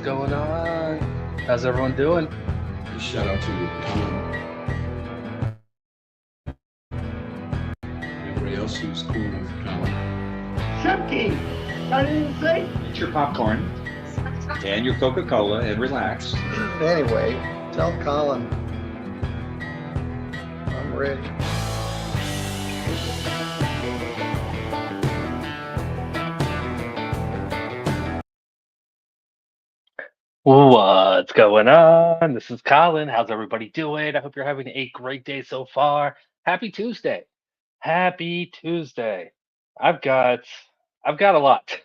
going on? How's everyone doing? Shout out to everybody else who's cool with Colin. Chunky! I didn't say. Get your popcorn and your Coca-Cola and relax. Anyway, tell Colin I'm ready. What's going on? This is Colin. How's everybody doing? I hope you're having a great day so far. Happy Tuesday. Happy Tuesday. I've got I've got a lot.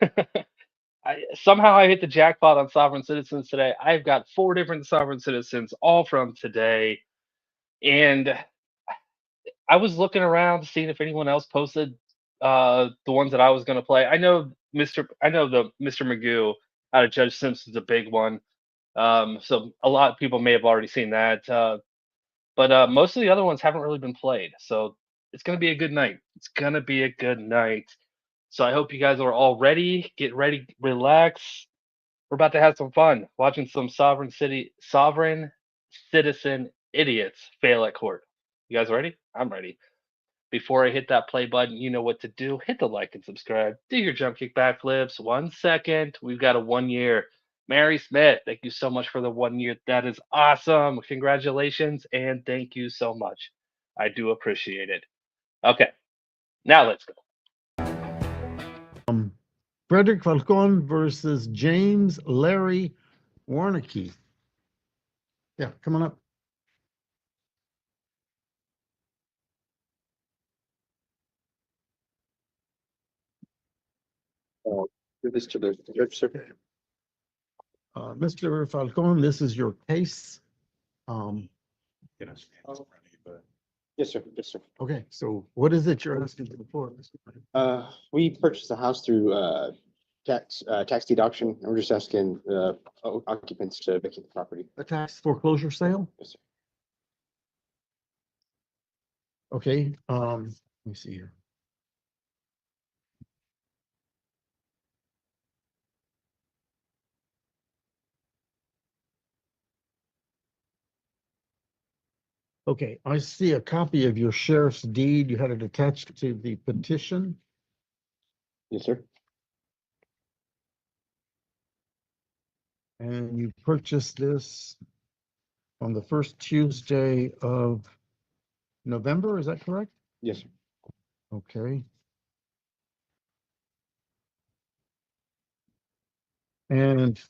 Somehow I hit the jackpot on sovereign citizens today. I've got four different sovereign citizens, all from today. And I was looking around, seeing if anyone else posted the ones that I was going to play. I know the Mr. Magoo out of Judge Simpson's a big one. So a lot of people may have already seen that. But most of the other ones haven't really been played. So it's going to be a good night. It's going to be a good night. So I hope you guys are all ready. Get ready, relax. We're about to have some fun watching some sovereign citizen idiots fail at court. You guys ready? I'm ready. Before I hit that play button, you know what to do. Hit the like and subscribe. Do your jump kick backflips. 1 second. We've got a 1 year. Mary Smith, thank you so much for the 1 year. That is awesome. Congratulations and thank you so much. I do appreciate it. Okay, now let's go. Frederick Falcon versus James Larry Warnicki. Yeah, come on up. Give this to the judge, sir. Mr. Falcon, this is your case. Yes. Yes, sir. Yes, sir. Okay, so what is it you're asking for? We purchased a house through tax deed auction, and we're just asking occupants to vacate the property. A tax foreclosure sale? Yes, sir. Okay, let me see here. Okay, I see a copy of your sheriff's deed. You had it attached to the petition. Yes, sir. And you purchased this on the first Tuesday of November, is that correct? Yes, sir. Okay. And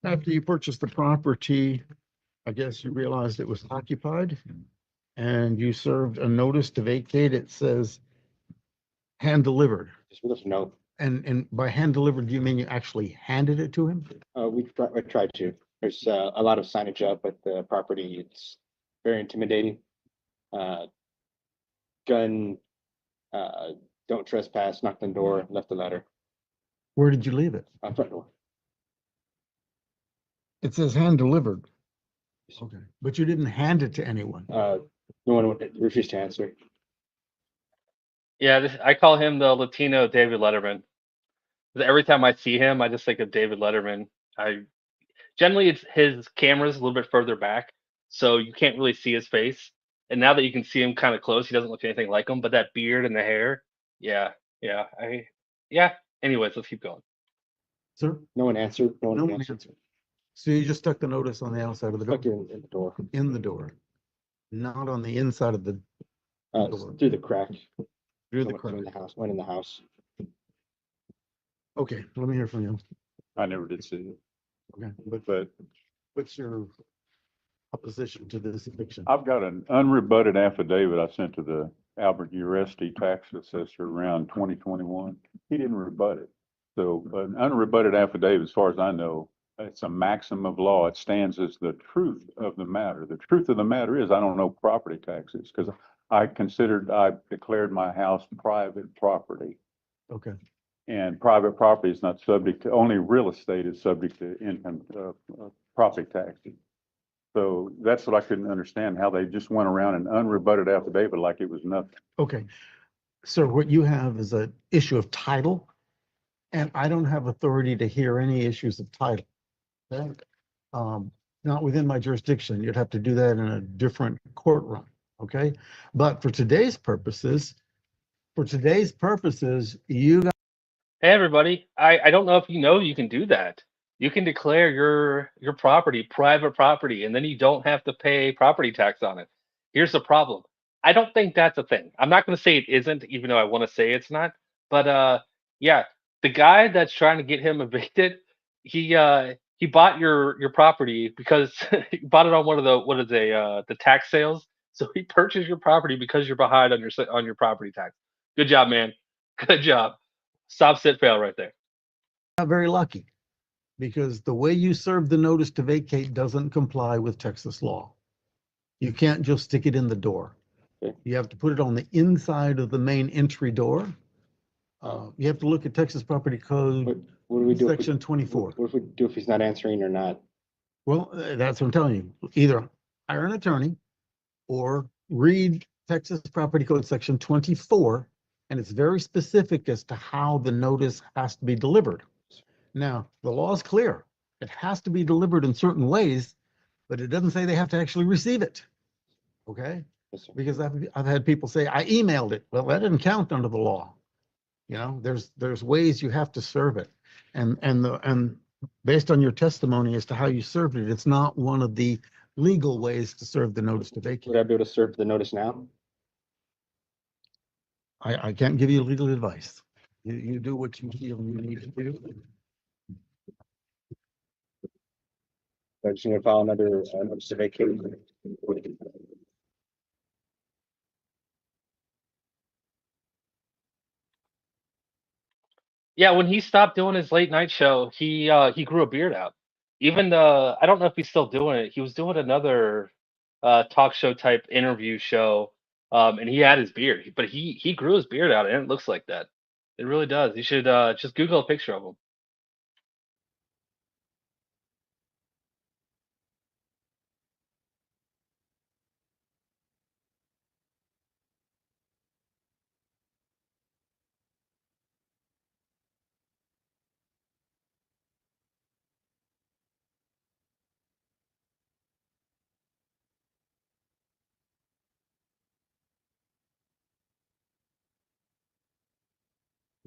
after you purchased the property, I guess you realized it was occupied and you served a notice to vacate. It says hand delivered. Just with us know. And by hand delivered, do you mean you actually handed it to him? We tried to. There's a lot of signage up at the property. It's very intimidating. Gun, don't trespass, knocked on the door, left the letter. Where did you leave it? Front door. It says hand delivered. Okay, but you didn't hand it to anyone. No one would refuse to answer. Yeah, I call him the Latino David Letterman. 'Cause every time I see him, I just think of David Letterman. Generally it's his camera's a little bit further back, so you can't really see his face. And now that you can see him kind of close, he doesn't look anything like him. But that beard and the hair, yeah. Anyways, let's keep going. Sir? No one answered. No No one one answered. answered. So you just stuck the notice on the outside of the door? Stuck in the door. In the door, not on the inside of the door. Through the crack. Through the Someone crack. came in the house. Went in the house. Okay, let me hear from you. I never did see it, Okay, but what's your opposition to this eviction? I've got an unrebutted affidavit I sent to the Albert Uresti tax assessor around 2021. He didn't rebut it. So an unrebutted affidavit, as far as I know, it's a maxim of law. It stands as the truth of the matter. The truth of the matter is I don't know property taxes because I declared my house private property. Okay, And private property is not subject to, only real estate is subject to income, property taxes. So that's what I couldn't understand, how they just went around an unrebutted affidavit like it was nothing. okay. So what you have is an issue of title, and I don't have authority to hear any issues of title. Okay? Not within my jurisdiction. You'd have to do that in a different courtroom. Okay? But for today's purposes, you got Hey everybody, I don't know if you know you can do that. You can declare your property private property and then you don't have to pay property tax on it. Here's the problem. I don't think that's a thing. I'm not going to say it isn't, even though I want to say it's not. But yeah, the guy that's trying to get him evicted, he bought your property because he bought it on one of the tax sales. So he purchased your property because you're behind on your property tax. Good job, man. Good job. Stop, sit, fail right there. very lucky because the way you serve the notice to vacate doesn't comply with Texas law. You can't just stick it in the door. Okay. You have to put it on the inside of the main entry door. You have to look at Texas Property Code, What do we do? if we- Section 24. What if we do if he's not answering or not? Well, that's what I'm telling you. Either hire an attorney or read Texas Property Code Section 24, and it's very specific as to how the notice has to be delivered. Now, the law is clear. It has to be delivered in certain ways, but it doesn't say they have to actually receive it. Okay? Yes, sir. Because I've had people say, I emailed it. Well, that didn't count under the law. You know, there's ways you have to serve it. And based on your testimony as to how you served it, it's not one of the legal ways to serve the notice to vacate. Would I be able to serve the notice now? I can't give you legal advice. You do what you feel you need to do. I just need to file another notice to vacate. Yeah, when he stopped doing his late night show, he grew a beard out. Even I don't know if he's still doing it. He was doing another talk show type interview show, and he had his beard, but he grew his beard out, and it looks like that. It really does. You should just Google a picture of him.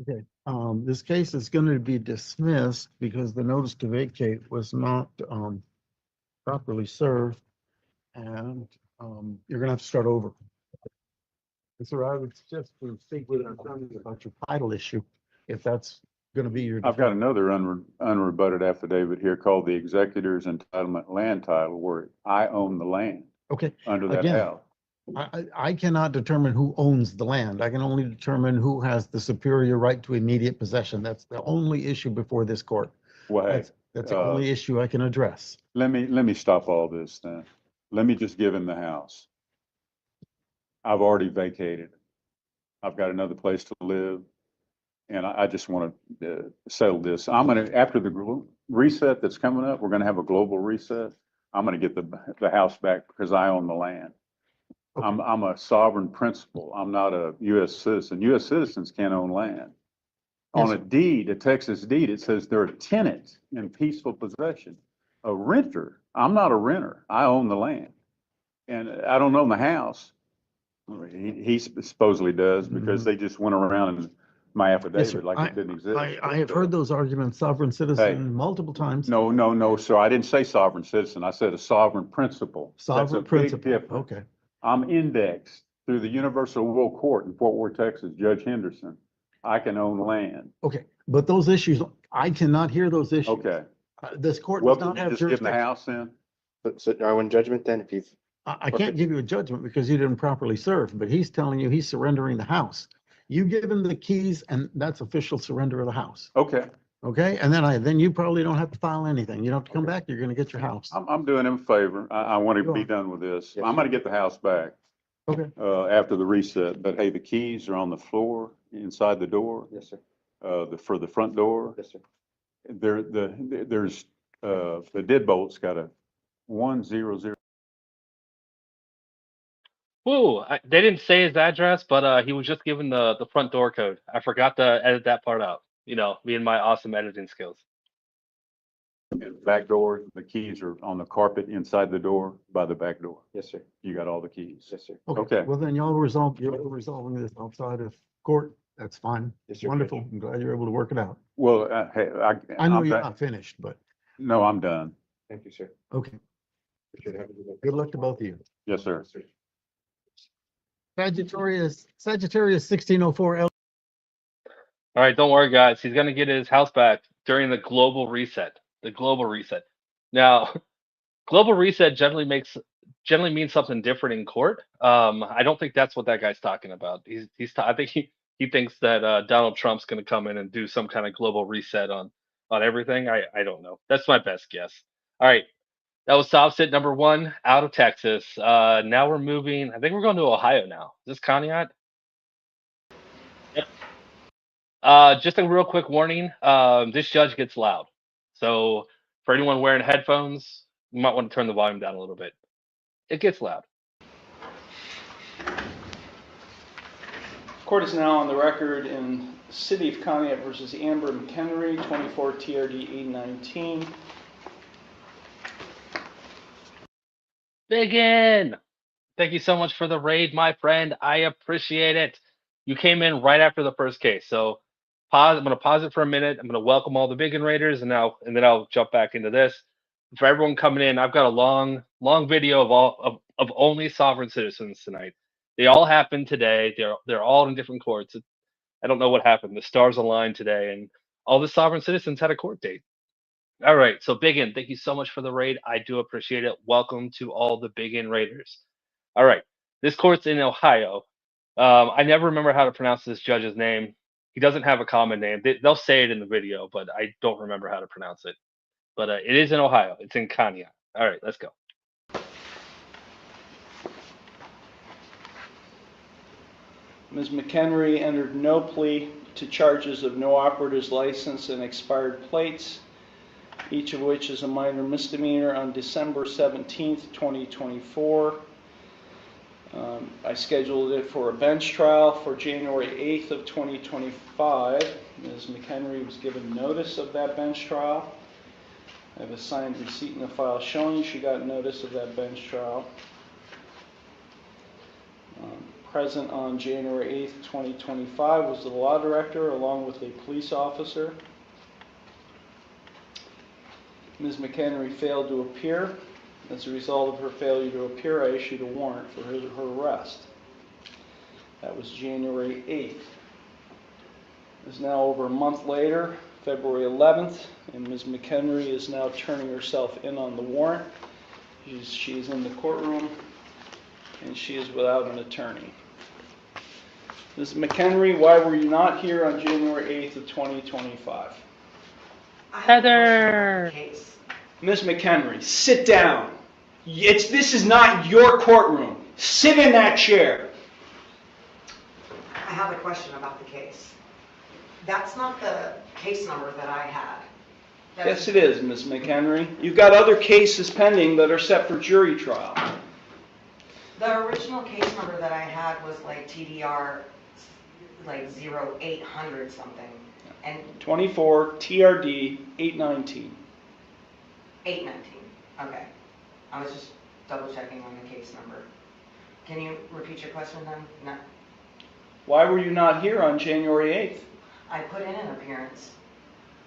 Okay, this case is going to be dismissed because the notice to vacate was not properly served, and you're gonna have to start over. And so I would suggest we speak with our attorney about your title issue, if that's gonna be your. I've got another unrebutted affidavit here called the Executor's Entitlement Land Title, where I own the land Okay, under that Again, house. I cannot determine who owns the land. I can only determine who has the superior right to immediate possession. That's the only issue before this court. Well, hey, That's the only issue I can address. let me stop all this then. Let me just give him the house. I've already vacated. I've got another place to live. And I just want to settle this. After the reset that's coming up, we're gonna have a global reset. I'm gonna get the house back because I own the land. Okay. I'm a sovereign principal. I'm not a US citizen. US citizens can't own land. On Yes, a deed, a Texas deed, it says they're a tenant in peaceful possession. A renter, I'm not a renter. I own the land. And I don't own the house. He supposedly does because they just went around and my Yes, sir. affidavit like it didn't exist. I have heard those arguments, sovereign citizen, multiple times. No, sir. I didn't say sovereign citizen. I said a sovereign principal. That's a Sovereign big principle, difference. okay. I'm indexed through the Universal World Court in Fort Worth, Texas, Judge Henderson. I can own land. Okay, but those issues, I cannot hear those issues. Okay. This court Well, does can not you have just give him the jurisdiction. house then? So are we in judgment then if he's? I can't give you a judgment because you didn't properly serve, but he's telling you he's surrendering the house. You give him the keys and that's official surrender of the house. Okay. Okay, and then you probably don't have to file anything. You don't have to come back. You're gonna get your house. I'm doing him a favor. I want to Go be on. done with this. Yes, I'm sir. gonna get the house back, Okay, after the reset. But hey, the keys are on the floor inside the door, Yes, sir. for the front door. Yes, sir. There's, the deadbolt's got a 100. Woo! They didn't say his address, but he was just given the front door code. I forgot to edit that part out. You know, me and my awesome editing skills. And back door, the keys are on the carpet inside the door by the back door. Yes, sir. You got all the keys? Yes, sir. Okay. Well, then you're resolving this outside of court. That's fine. Yes, sir. Wonderful. I'm glad you're able to work it out. Well, hey, I know I'm you're back- not finished, but No, I'm done. Thank you, sir. okay. Appreciate having you. Good luck to both of you. Yes, sir. Sagittarius 1604 L. All right, don't worry, guys. He's gonna get his house back during the global reset. The global reset. Now, global reset generally means something different in court. I don't think that's what that guy's talking about. I think he thinks that Donald Trump's gonna come in and do some kind of global reset on everything. I don't know. That's my best guess. All right. That was sovcit number 1 out of Texas. Now we're moving. I think we're going to Ohio now. Is this Conneaut? Yep. Just a real quick warning. This judge gets loud. So for anyone wearing headphones, you might want to turn the volume down a little bit. It gets loud. Court is now on the record in City of Conneaut versus Amber McHenry, 24 TRD 819. Biggin! Thank you so much for the raid, my friend. I appreciate it. You came in right after the first case, so pause. I'm going to pause it for a minute. I'm going to welcome all the Biggin raiders, and then I'll jump back into this. For everyone coming in, I've got a long video of only sovereign citizens tonight. They all happened today. They're all in different courts. I don't know what happened. The stars aligned today, and all the sovereign citizens had a court date. All right, so Biggin, thank you so much for the raid. I do appreciate it. Welcome to all the Biggin raiders. All right, this court's in Ohio. I never remember how to pronounce this judge's name. He doesn't have a common name. They'll say it in the video, but I don't remember how to pronounce it. But it is in Ohio. It's in Conneaut. All right, let's go. Ms. McHenry entered no plea to charges of no operator's license and expired plates, each of which is a minor misdemeanor, on December 17th, 2024. I scheduled it for a bench trial for January 8th of 2025. Ms. McHenry was given notice of that bench trial. I have a signed receipt in the file showing she got notice of that bench trial. Present on January 8th, 2025 was the law director along with a police officer. Ms. McHenry failed to appear. As a result of her failure to appear, I issued a warrant for her arrest. That was January 8th. It's now over a month later, February 11th, and Ms. McHenry is now turning herself in on the warrant. She is in the courtroom, and she is without an attorney. Ms. McHenry, why were you not here on January 8th of 2025? Heather! Ms. McHenry, sit down. This is not your courtroom. Sit in that chair. I have a question about the case. That's not the case number that I had. Yes, it is, Ms. McHenry. You've got other cases pending that are set for jury trial. The original case number that I had was like TDR, like 0800 something, and 24 TRD 819. 819. Okay. I was just double checking on the case number. Can you repeat your question then? No. Why were you not here on January 8th? I put in an appearance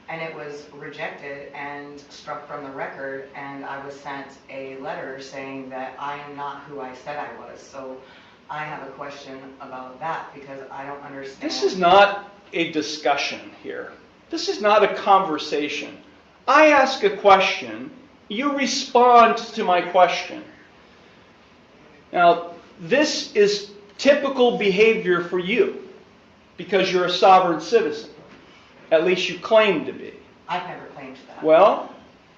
and it was rejected and struck from the record, and I was sent a letter saying that I am not who I said I was. So I have a question about that because I don't understand. This is not a discussion here. This is not a conversation. I ask a question, you respond to my question. Now, this is typical behavior for you because you're a sovereign citizen. At least you claim to be. I've never claimed that. Well,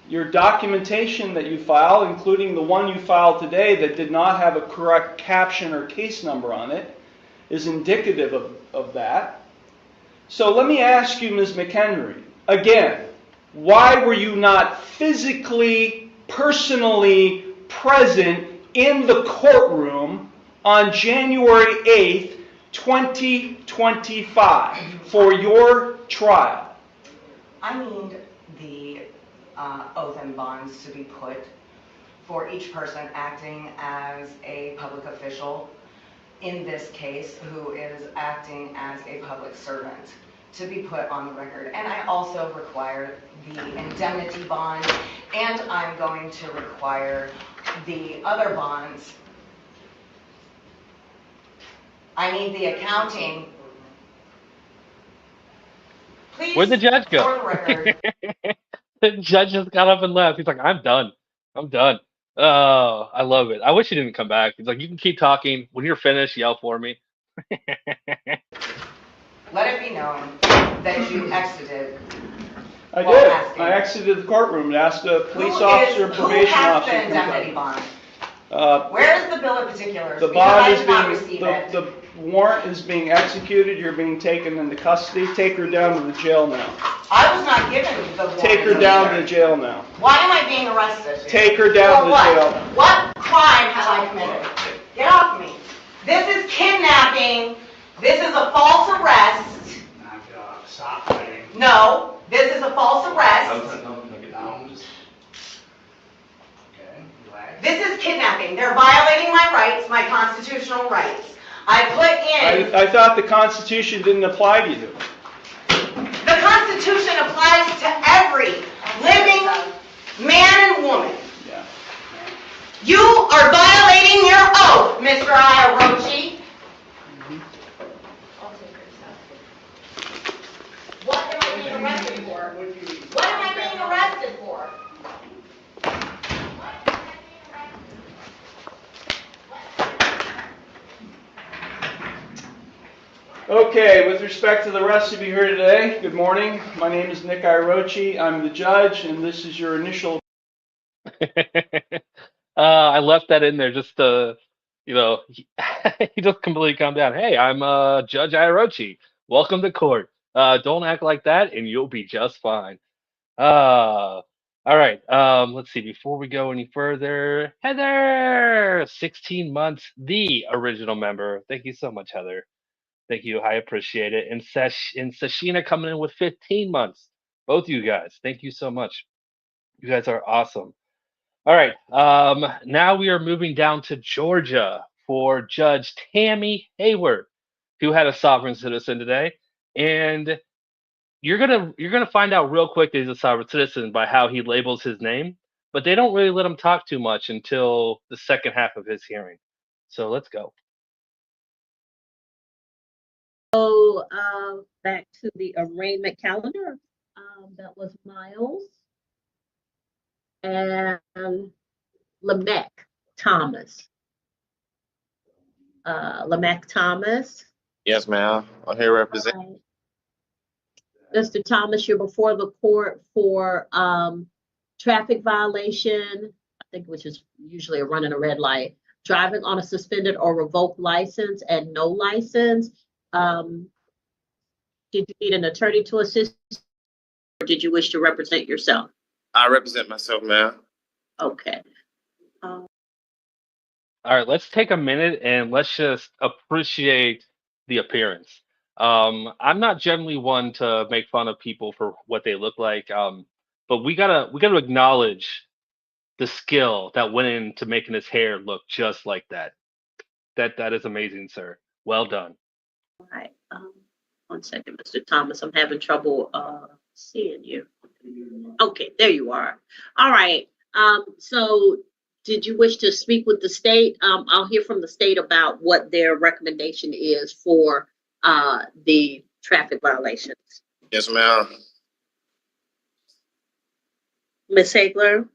your documentation that you file, including the one you filed today that did not have a correct caption or case number on it, is indicative of that. So let me ask you, Ms. McHenry, again, why were you not physically, personally present in the courtroom on January 8th, 2025 for your trial? I need the oath and bonds to be put for each person acting as a public official, in this case, who is acting as a public servant, to be put on the record. And I also require the indemnity bond, and I'm going to require the other bonds. I need the accounting. Please, Where'd the judge go? for the record. The judge just got up and left. He's like, I'm done. I'm done. Oh, I love it. I wish he didn't come back. He's like, you can keep talking. When you're finished, yell for me. Let it be known that you exited. I Well, did. asking. I exited the courtroom and asked a police Who officer, is- probation Who has officer. the to come indemnity back. bond? Where's the bill of particulars? The Because bond I is did not being, receive it. the warrant is being executed. You're being taken into custody. Take her down to the jail now. I was not given the warrant. Take her down to either. the jail now. Why am I being arrested? Take her down For to the what? jail. What crime have I committed? Get off me. This is kidnapping. This is a false arrest. Stop fighting. No, this is a false arrest. Okay, relax. This is kidnapping. They're violating my rights, my constitutional rights. I put in, I thought the Constitution didn't apply to you. the Constitution applies to every living man and woman. Yeah. You are violating your oath, Mr. Iarochi. What am I being arrested for? What am I being arrested for? Okay, with respect to the rest of you here today, good morning. My name is Nick Iarochi. I'm the judge, and this is your initial. I left that in there just to, he just completely calmed down. Hey, I'm Judge Iarochi. Welcome to court. Don't act like that, and you'll be just fine. All right. Let's see. Before we go any further, Heather, 16 months, the original member. Thank you so much, Heather. Thank you. I appreciate it. And Sashina coming in with 15 months. Both of you guys. Thank you so much. You guys are awesome. All right. Now we are moving down to Georgia for Judge Tammy Hayward, who had a sovereign citizen today. And you're gonna find out real quick that he's a sovereign citizen by how he labels his name, but they don't really let him talk too much until the second half of his hearing. So let's go. So back to the arraignment calendar. That was Miles and Lamech Thomas. Lamech Thomas. Yes, ma'am. I'm here representing. Mr. Thomas, you're before the court for traffic violation, I think, which is usually a running a red light, driving on a suspended or revoked license, and no license. Did you need an attorney to assist, or did you wish to represent yourself? I represent myself, ma'am. Okay. All right, let's take a minute and let's just appreciate the appearance. I'm not generally one to make fun of people for what they look like, but we gotta acknowledge the skill that went into making his hair look just like that. That is amazing, sir. Well done. All right. 1 second, Mr. Thomas. I'm having trouble seeing you. Okay, there you are. All right. So did you wish to speak with the state? I'll hear from the state about what their recommendation is for the traffic violations. Yes, ma'am. Ms. Hagler?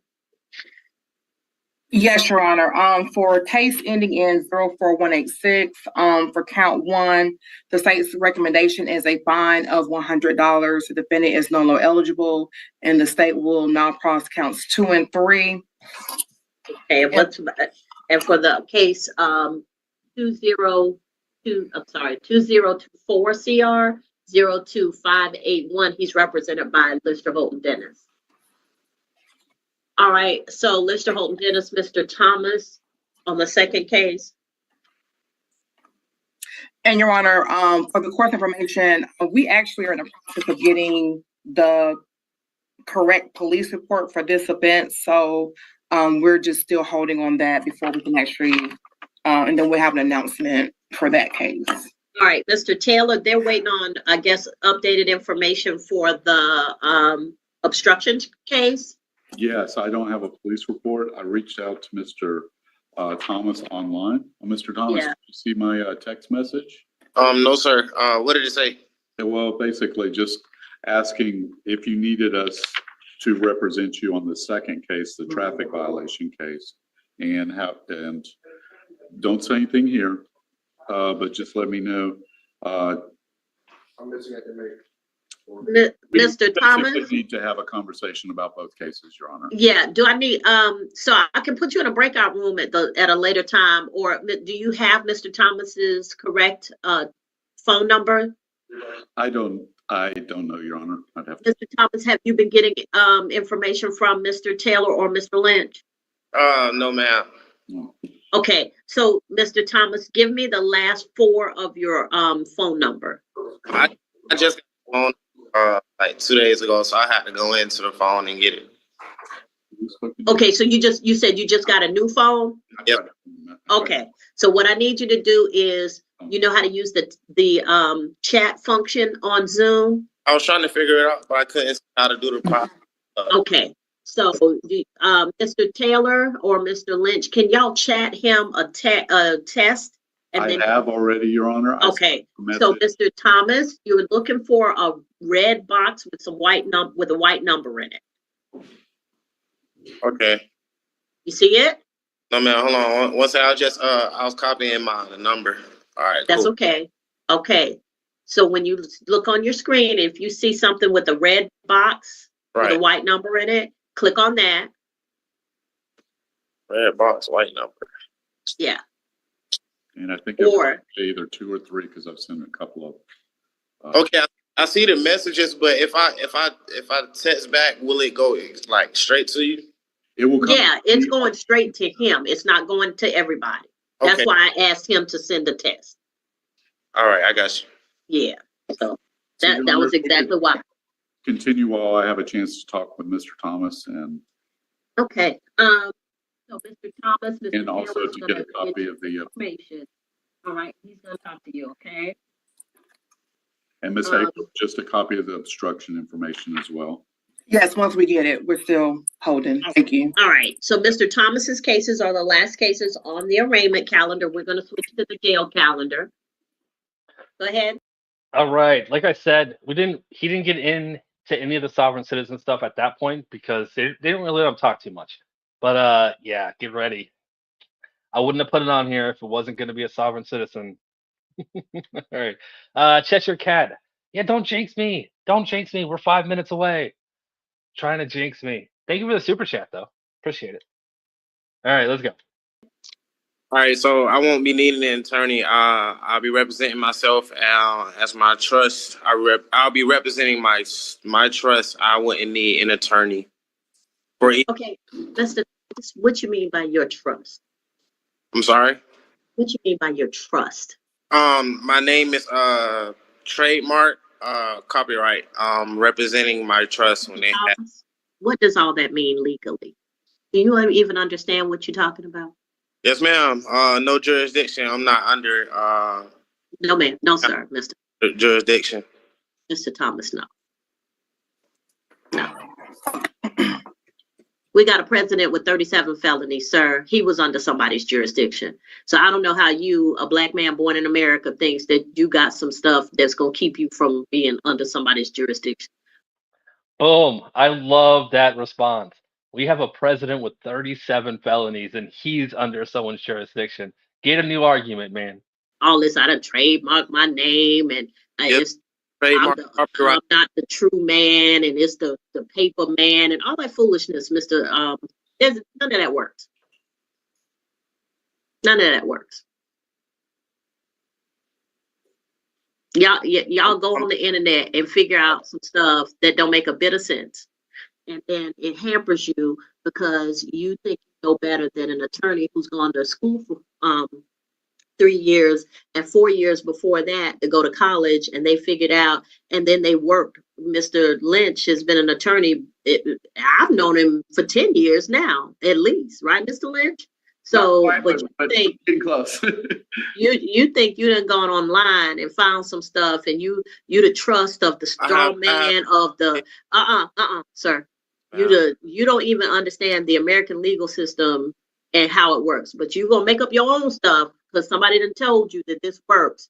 Yes, Your Honor. For case ending in 04186, for count 1, the state's recommendation is a fine of $100. The defendant is no longer eligible, and the state will now prosecute counts 2 and 3. Okay, and for the case 2024 CR 02581, he's represented by Lister Holton Dennis. All right, so Lister Holton Dennis, Mr. Thomas on the second case. And Your Honor, for the court information, we actually are in the process of getting the correct police report for this event, so we're just still holding on that before we can actually, and then we'll have an announcement for that case. All right, Mr. Taylor, they're waiting on, I guess, updated information for the obstruction case. Yes, I don't have a police report. I reached out to Mr. Thomas online. Mr. Thomas, Yeah. did you see my text message? No, sir. What did it say? Well, basically just asking if you needed us to represent you on the second case, the traffic violation case, and don't say anything here, but just let me know. I'm missing it. Mr. Thomas? We need to have a conversation about both cases, Your Honor. Yeah, do I need, so I can put you in a breakout room at a later time, or do you have Mr. Thomas's correct phone number? I don't know, Your Honor. I'd have to. Mr. Thomas, have you been getting information from Mr. Taylor or Mr. Lynch? No, ma'am. No. Okay, so Mr. Thomas, give me the last 4 of your phone number. I just got the phone like 2 days ago, so I had to go into the phone and get it. Okay, so you said you just got a new phone? Yep. Okay, so what I need you to do is, you know how to use the chat function on Zoom? I was trying to figure it out, but I couldn't see how to do the process. Okay, so Mr. Taylor or Mr. Lynch, can y'all chat him a test? And I have already, Your Honor. Okay, so Mr. Thomas, you're looking for a red box with some with a white number in it. Okay. You see it? No, man, hold on. One second, I was copying the number. All right, That's cool. okay. Okay, so when you look on your screen, if you see something with a red box with a white number in it, click on that. Red box, white number. Yeah. And I think Or it's either 2 or 3 because I've sent a couple of. Okay, I see the messages, but if I text back, will it go like straight to you? It will come. Yeah, it's going straight to him. It's not going to everybody. That's Okay. why I asked him to send a test. All right, I got you. Yeah, so that was exactly why. Continue while I have a chance to talk with Mr. Thomas and. Okay, so Mr. Thomas, Mr. And also Taylor's to gonna get a copy of the. information. All right, he's gonna talk to you, okay? And Ms. Hager, just a copy of the obstruction information as well. Yes, once we get it, we're still holding. Thank you. All right, so Mr. Thomas's cases are the last cases on the arraignment calendar. We're gonna switch to the jail calendar. Go ahead. All right. Like I said, he didn't get into any of the sovereign citizen stuff at that point because they didn't really let him talk too much. But yeah, get ready. I wouldn't have put it on here if it wasn't going to be a sovereign citizen. All right. Cheshire Cat. Yeah, don't jinx me. Don't jinx me. We're 5 minutes away. Trying to jinx me. Thank you for the super chat, though. Appreciate it. All right, let's go. All right, so I won't be needing an attorney. I'll be representing myself as my trust. I'll be representing my trust. I wouldn't need an attorney. Okay, what you mean by your trust? I'm sorry? What you mean by your trust? My name is trademark copyright. Representing my trust when they have. What does all that mean legally? Do you even understand what you're talking about? Yes, ma'am. No jurisdiction. I'm not under No, ma'am. No, sir, Mr. Jurisdiction. Mr. Thomas, no. No. We got a president with 37 felonies, sir. He was under somebody's jurisdiction. So I don't know how you, a black man born in America, thinks that you got some stuff that's going to keep you from being under somebody's jurisdiction. Boom. I love that response. We have a president with 37 felonies and he's under someone's jurisdiction. Get a new argument, man. All this, I done trademark my name and I'm not the true man and it's the paper man and all that foolishness, Mr. None of that works. None of that works. Y'all go on the internet and figure out some stuff that don't make a bit of sense. And then it hampers you because you think you know better than an attorney who's gone to school for 3 years and 4 years before that to go to college, and they figured out, and then they worked. Mr. Lynch has been an attorney. I've known him for 10 years now, at least, right, Mr. Lynch? So, but you think getting close. you think you done gone online and found some stuff, and you the trust of the straw man of the sir. You don't even understand the American legal system and how it works. But you gonna make up your own stuff because somebody done told you that this works.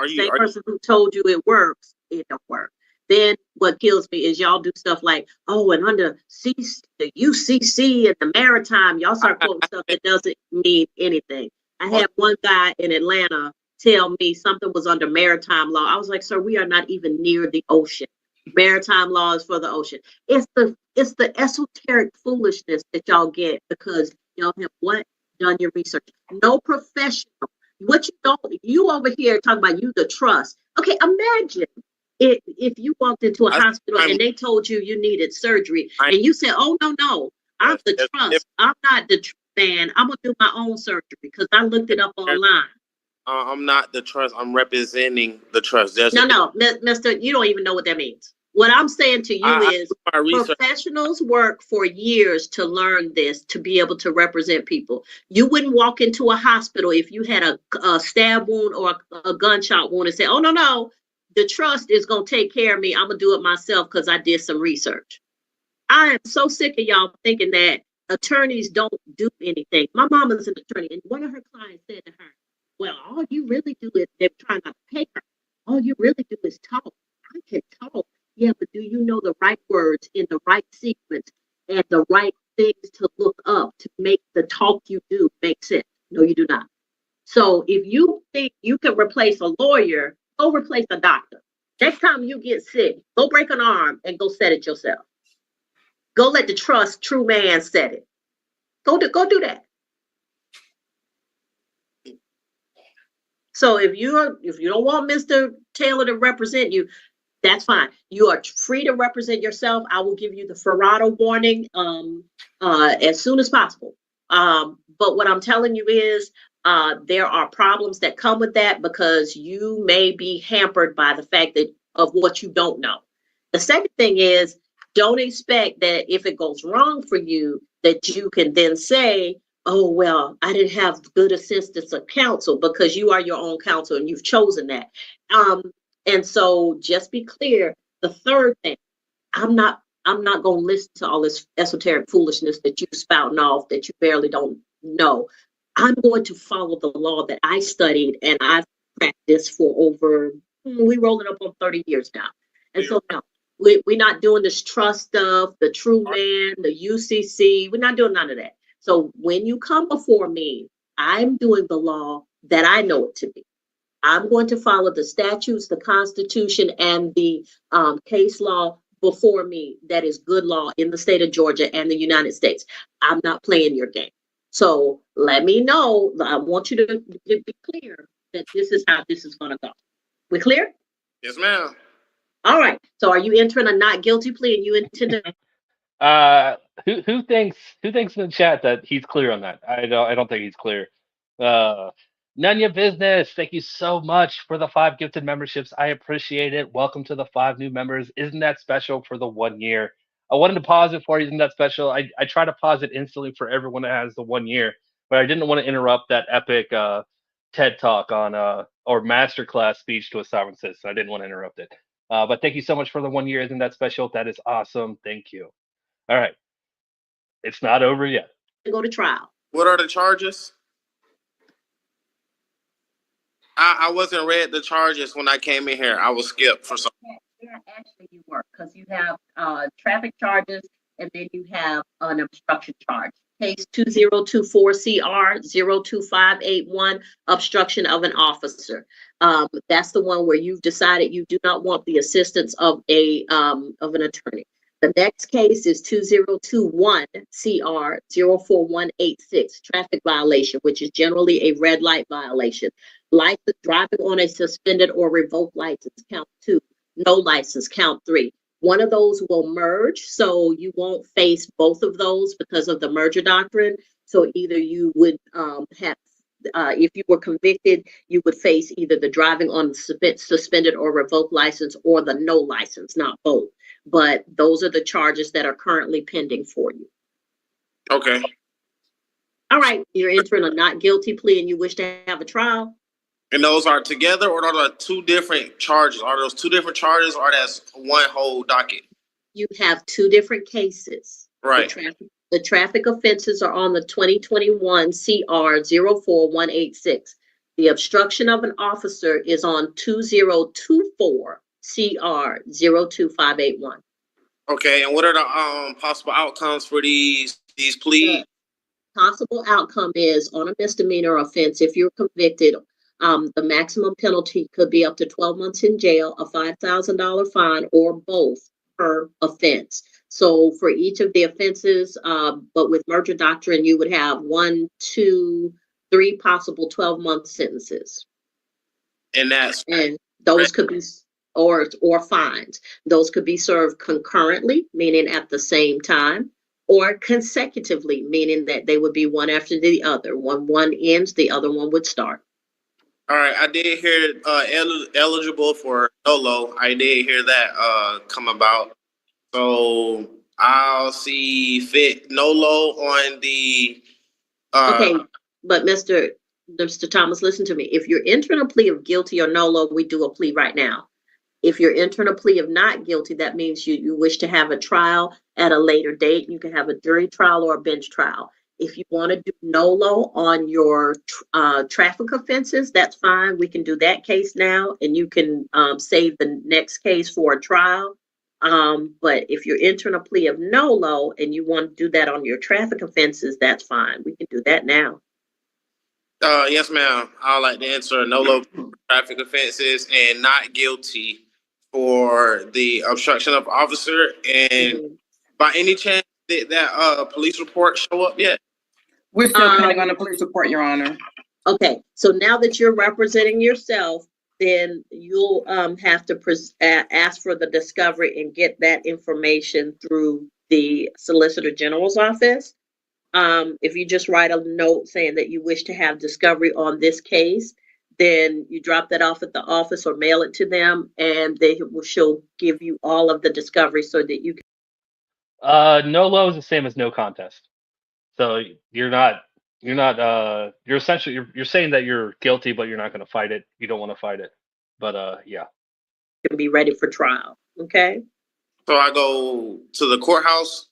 Same person who told you it works, it don't work. Then what kills me is y'all do stuff like, oh, and under the UCC and the maritime, y'all start quoting stuff that doesn't mean anything. I had one guy in Atlanta tell me something was under maritime law. I was like, sir, we are not even near the ocean. Maritime law is for the ocean. It's the esoteric foolishness that y'all get because y'all have done your research. No professional. What you over here talking about you the trust. Okay, imagine if you walked into a hospital and they told you you needed surgery and you said, oh, no, I'm the trust. I'm not the man. I'm going to do my own surgery because I looked it up online. I'm not the trust. I'm representing the trust. No, mister, you don't even know what that means. What I'm saying to you is professionals work for years to learn this, to be able to represent people. You wouldn't walk into a hospital if you had a stab wound or a gunshot wound and say, oh, no, the trust is going to take care of me. I'm going to do it myself because I did some research. I am so sick of y'all thinking that attorneys don't do anything. My mom is an attorney, and one of her clients said to her, well, all you really do is they're trying not to pay her. All you really do is talk. I can talk. Yeah, but do you know the right words in the right sequence and the right things to look up to make the talk you do make sense? No, you do not. So if you think you can replace a lawyer, go replace a doctor. Next time you get sick, go break an arm and go set it yourself. Go let the true man set it. Go do that. So if you don't want Mr. Taylor to represent you, that's fine. You are free to represent yourself. I will give you the Ferrata warning as soon as possible. But what I'm telling you is there are problems that come with that because you may be hampered by the fact of what you don't know. The second thing is, don't expect that if it goes wrong for you, that you can then say, oh, well, I didn't have good assistance of counsel, because you are your own counsel and you've chosen that. And so just be clear. The third thing, I'm not going to listen to all this esoteric foolishness that you spouting off that you barely don't know. I'm going to follow the law that I studied and I've practiced for over, we rolling up on 30 years now. And so now we're not doing this trust stuff, the true man, the UCC. We're not doing none of that. So when you come before me, I'm doing the law that I know it to be. I'm going to follow the statutes, the Constitution, and the case law before me that is good law in the state of Georgia and the United States. I'm not playing your game. So let me know. I want you to be clear that this is how this is going to go. We clear? Yes, ma'am. All right. So are you entering a not guilty plea and you intend to? Who thinks in the chat that he's clear on that? I don't think he's clear. None of your business. Thank you so much for the 5 gifted memberships. I appreciate it. Welcome to the 5 new members. Isn't that special for the 1 year? I wanted to pause it for you. Isn't that special? I try to pause it instantly for everyone that has the 1 year, but I didn't want to interrupt that epic TED talk on or masterclass speech to a sovereign citizen. I didn't want to interrupt it. But thank you so much for the 1 year. Isn't that special? That is awesome. Thank you. All right. It's not over yet. Go to trial. What are the charges? I wasn't read the charges when I came in here. I was skipped for some. Yeah, actually you were, because you have traffic charges and then you have an obstruction charge. Case 2024CR02581, obstruction of an officer. That's the one where you've decided you do not want the assistance of an attorney. The next case is 2021CR04186, traffic violation, which is generally a red light violation. License, driving on a suspended or revoked license, count 2. No license, count 3. One of those will merge, so you won't face both of those because of the merger doctrine. So either you would have if you were convicted, you would face either the driving on the suspended or revoked license or the no license, not both. But those are the charges that are currently pending for you. Okay. All right, you're entering a not guilty plea and you wish to have a trial? And those are together, or are they two different charges? Are those two different charges, or that's one whole docket? You have two different cases. Right. The traffic offenses are on the 2021 CR 04186. The obstruction of an officer is on 2024 CR 02581. Okay, and what are the possible outcomes for these pleas? Possible outcome is on a misdemeanor offense, if you're convicted, the maximum penalty could be up to 12 months in jail, a $5,000 fine, or both per offense. So for each of the offenses, but with merger doctrine, you would have 1, 2, 3 possible 12-month sentences. And those could be or fines. Those could be served concurrently, meaning at the same time, or consecutively, meaning that they would be one after the other. When one ends, the other one would start. All right, I did hear eligible for NOLO. I did hear that come about. So I'll see fit NOLO on the. Okay, but Mr. Thomas, listen to me. If you're entering a plea of guilty or NOLO, we do a plea right now. If you're entering a plea of not guilty, that means you wish to have a trial at a later date. You can have a jury trial or a bench trial. If you want to do NOLO on your traffic offenses, that's fine. We can do that case now, and you can save the next case for a trial. But if you're entering a plea of NOLO and you want to do that on your traffic offenses, that's fine. We can do that now. Yes, ma'am. I'd like to enter NOLO traffic offenses and not guilty for the obstruction of officer. And by any chance, did that police report show up yet? We're still pending on the police report, Your Honor. Okay, so now that you're representing yourself, then you'll have to ask for the discovery and get that information through the Solicitor General's office. If you just write a note saying that you wish to have discovery on this case, then you drop that off at the office or mail it to them, and she'll give you all of the discovery so that you can. NOLO is the same as no contest. So you're essentially you're saying that you're guilty, but you're not going to fight it. You don't want to fight it. But yeah. You can be ready for trial. Okay. So I go to the courthouse?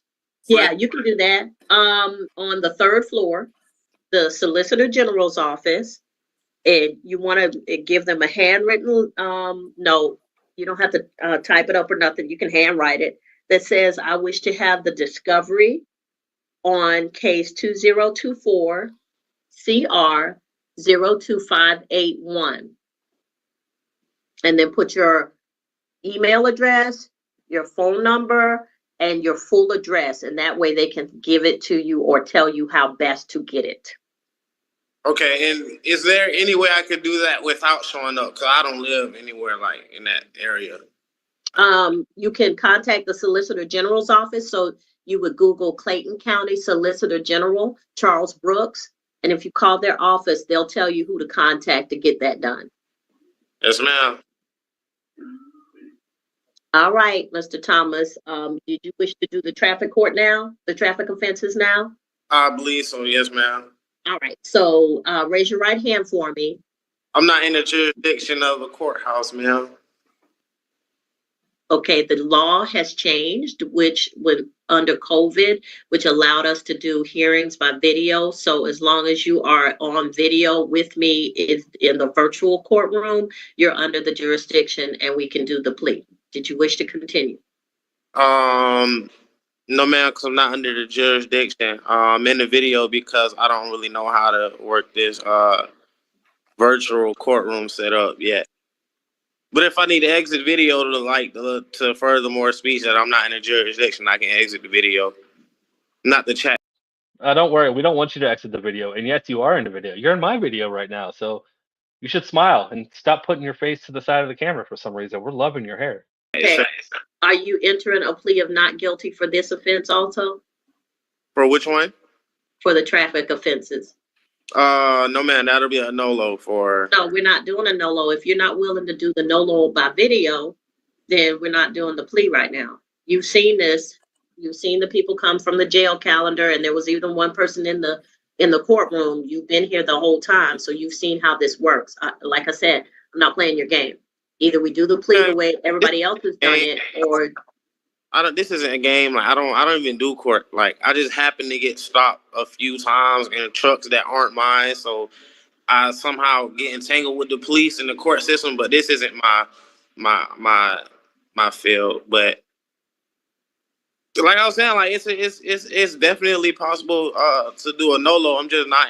Yeah, you can do that. On the 3rd floor, the Solicitor General's office, and you want to give them a handwritten note. You don't have to type it up or nothing. You can handwrite it that says, I wish to have the discovery on case 2024 CR 02581. And then put your email address, your phone number, and your full address. And that way they can give it to you or tell you how best to get it. Okay, and is there any way I could do that without showing up? Because I don't live anywhere like in that area. You can contact the Solicitor General's office. So you would Google Clayton County Solicitor General, Charles Brooks. And if you call their office, they'll tell you who to contact to get that done. Yes, ma'am. All right, Mr. Thomas, did you wish to do the traffic court now? The traffic offenses now? I believe so, yes, ma'am. All right, so raise your right hand for me. I'm not in the jurisdiction of a courthouse, ma'am. Okay, the law has changed, which under COVID, which allowed us to do hearings by video. So as long as you are on video with me in the virtual courtroom, you're under the jurisdiction and we can do the plea. Did you wish to continue? No, ma'am, because I'm not under the jurisdiction. I'm in the video because I don't really know how to work this virtual courtroom setup yet. But if I need to exit video to further more speech that I'm not in a jurisdiction, I can exit the video, not the chat. Don't worry, we don't want you to exit the video. And yes, you are in the video. You're in my video right now, so you should smile and stop putting your face to the side of the camera for some reason. We're loving your hair. Okay. Are you entering a plea of not guilty for this offense also? For which one? For the traffic offenses. No, man, that'll be a no-lo for. No, we're not doing a NOLO. If you're not willing to do the NOLO by video, then we're not doing the plea right now. You've seen this. You've seen the people come from the jail calendar, and there was even one person in the courtroom. You've been here the whole time, so you've seen how this works. Like I said, I'm not playing your game. Either we do the plea the way everybody else has done it, or This isn't a game. Like I don't even do court. Like I just happen to get stopped a few times in trucks that aren't mine, so I somehow get entangled with the police and the court system. But this isn't my field. But like I was saying, like it's definitely possible to do a NOLO. I'm just not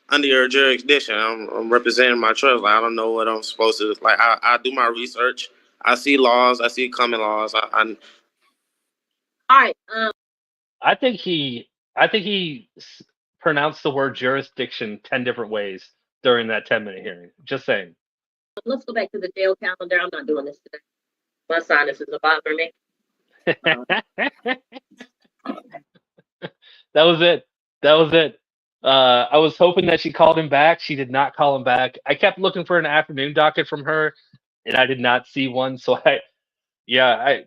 under your jurisdiction. I'm representing my trust. Like I don't know what I'm supposed to. Like I do my research. I see laws. I see common laws. all right. I think he pronounced the word jurisdiction 10 different ways during that 10-minute hearing. Just saying. Let's go back to the jail calendar. I'm not doing this today. My sinuses are bothering me. That was it. That was it. I was hoping that she called him back. She did not call him back. I kept looking for an afternoon docket from her, and I did not see one. So I guess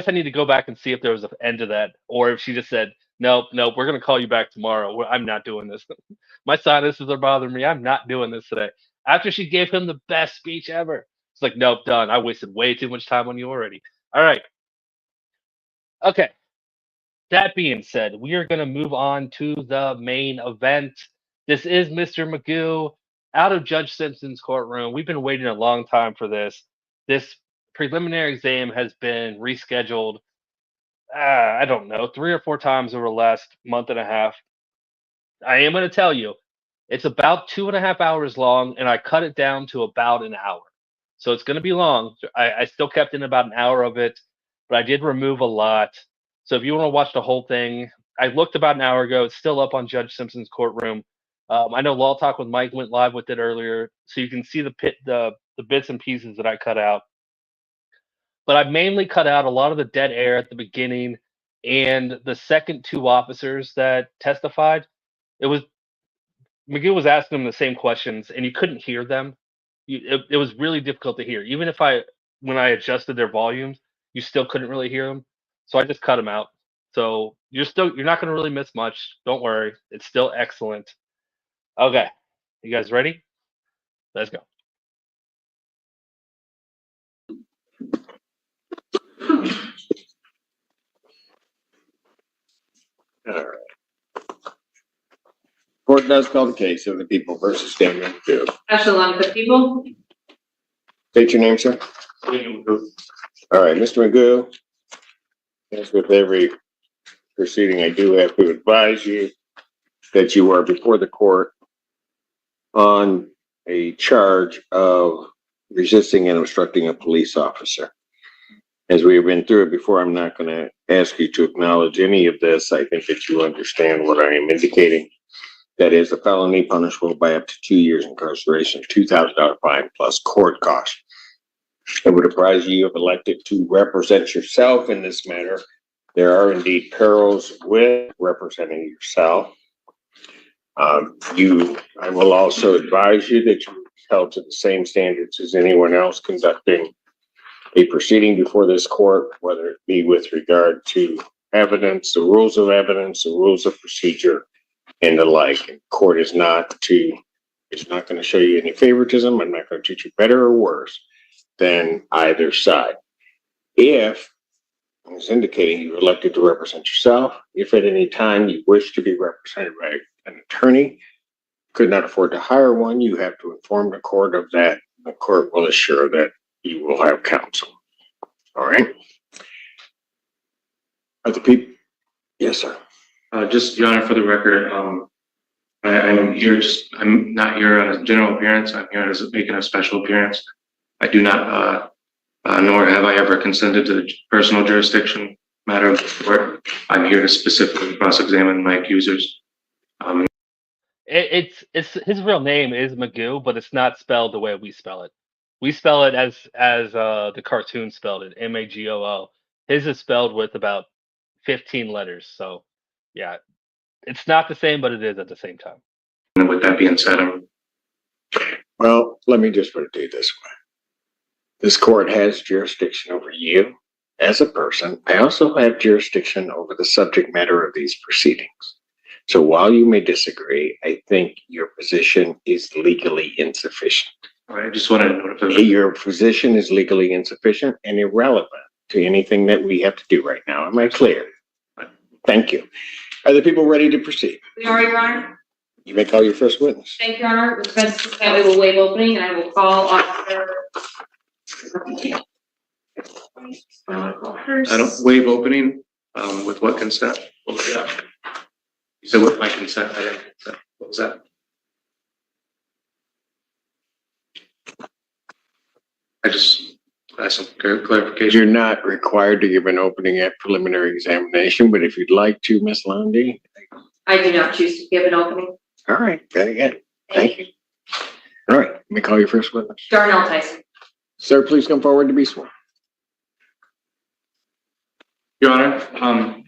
I need to go back and see if there was an end to that, or if she just said, nope, we're gonna call you back tomorrow. I'm not doing this. My sinuses are bothering me. I'm not doing this today. After she gave him the best speech ever, it's like, nope, done. I wasted way too much time on you already. All right. Okay. That being said, we are going to move on to the main event. This is Mr. Magoo out of Judge Simpson's courtroom. We've been waiting a long time for this. This preliminary exam has been rescheduled, I don't know, 3 or 4 times over the last month and a half. I am going to tell you, it's about 2.5 hours long, and I cut it down to about an hour. So it's going to be long. I still kept in about an hour of it, but I did remove a lot. So if you want to watch the whole thing, I looked about an hour ago. It's still up on Judge Simpson's courtroom. I know Law Talk with Mike went live with it earlier, so you can see the bits and pieces that I cut out. But I mainly cut out a lot of the dead air at the beginning and the second two officers that testified. It was Magoo was asking them the same questions, and you couldn't hear them. It was really difficult to hear. Even if when I adjusted their volumes, you still couldn't really hear them. So I just cut them out. So you're not going to really miss much. Don't worry. It's still excellent. Okay. You guys ready? Let's go. All right. Court does call the case of the people versus Daniel Magoo. Echelon of people. State your name, sir. All right, Mr. Magoo. As with every proceeding, I do have to advise you that you are before the court on a charge of resisting and obstructing a police officer. As we have been through it before, I'm not going to ask you to acknowledge any of this. I think that you understand what I am indicating. That is a felony punishable by up to 2 years incarceration, $2,000 fine plus court costs. I would apprise you have elected to represent yourself in this matter. There are indeed perils with representing yourself. I will also advise you that you're held to the same standards as anyone else conducting a proceeding before this court, whether it be with regard to evidence, the rules of evidence, the rules of procedure, and the like. And court is not going to show you any favoritism. I'm not going to treat you better or worse than either side. If, as indicating, you're elected to represent yourself, if at any time you wish to be represented by an attorney, could not afford to hire one, you have to inform the court of that. The court will assure that you will have counsel. All right. Are the people? Yes, sir. Just, Your Honor, for the record, I'm not here on a general appearance. I'm here as making a special appearance. I do not, nor have I ever consented to the personal jurisdiction matter of the court. I'm here to specifically cross-examine my accusers. It's his real name is Magoo, but it's not spelled the way we spell it. We spell it as the cartoon spelled it, Magoo. His is spelled with about 15 letters. So, yeah, It's not the same, but it is at the same time. And with that being said, Well, let me just put it to you this way. This court has jurisdiction over you as a person. I also have jurisdiction over the subject matter of these proceedings. So while you may disagree, I think your position is legally insufficient. I just wanted to know if Your position is legally insufficient and irrelevant to anything that we have to do right now. Am I clear? Thank you. Are the people ready to proceed? We are, Your Honor. You may call your first witness. Thank you, Your Honor. With respect to that, we will waive opening and I will call Officer. I don't waive opening, with what consent? What was that? You said with my consent, I didn't consent. What was that? I just asked some clarification. You're not required to give an opening at preliminary examination, but if you'd like to, Ms. Lundy. I do not choose to give an opening. All right, very good. Thank you. All right, let me call your first witness. Darnell Tyson. Sir, please come forward to be sworn. Your Honor,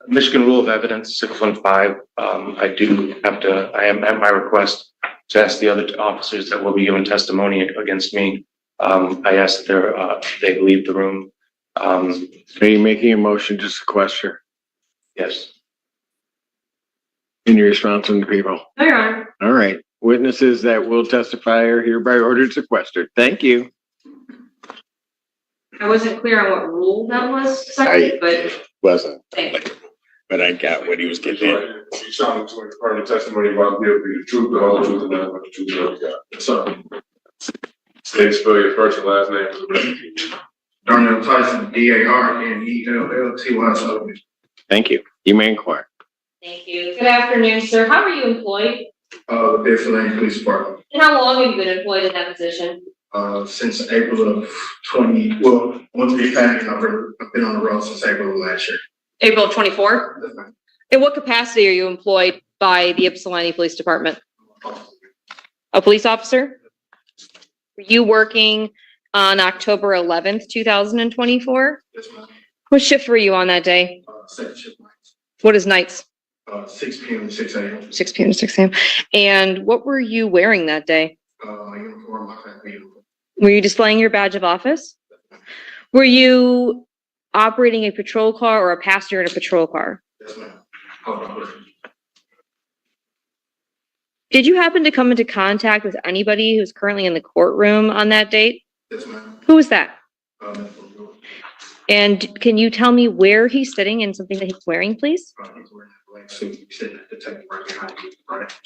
Michigan Rule of Evidence 615, I am at my request to ask the other officers that will be giving testimony against me. I asked that they leave the room. Are you making a motion to sequester? Yes. In your response from the people? No, Your Honor. All right, witnesses that will testify are hereby ordered sequestered. Thank you. I wasn't clear on what rule that was, cited, but Wasn't, thank you. but I got what he was getting at. You sound to infer the testimony about the truth, the whole truth, and nothing but the truth, of God. Yes, sir. Please spell your first and last name for the record. Darnell Tyson, DARNELLTYSON. Thank you. You may inquire. Thank you. Good afternoon, sir. How are you employed? The Ypsilanti Police Department. And how long have you been employed in that position? Since April of 20, well, went to the academy, I've been on the road since April of last year. April of 24? In what capacity are you employed by the Ypsilanti Police Department? A police officer? Were you working on October 11th, 2024? Yes, ma'am. What shift were you on that day? Second shift nights. What is nights? 6 p.m. to 6 a.m. 6 p.m. to 6 a.m. And what were you wearing that day? My uniform, my family uniform. Were you displaying your badge of office? Were you operating a patrol car or a passenger in a patrol car? Yes, ma'am. Hold on. Did you happen to come into contact with anybody who's currently in the courtroom on that date? Yes, ma'am. Who was that? Magoo. And can you tell me where he's sitting and something that he's wearing, please? He's wearing a black suit. He's sitting at the table right behind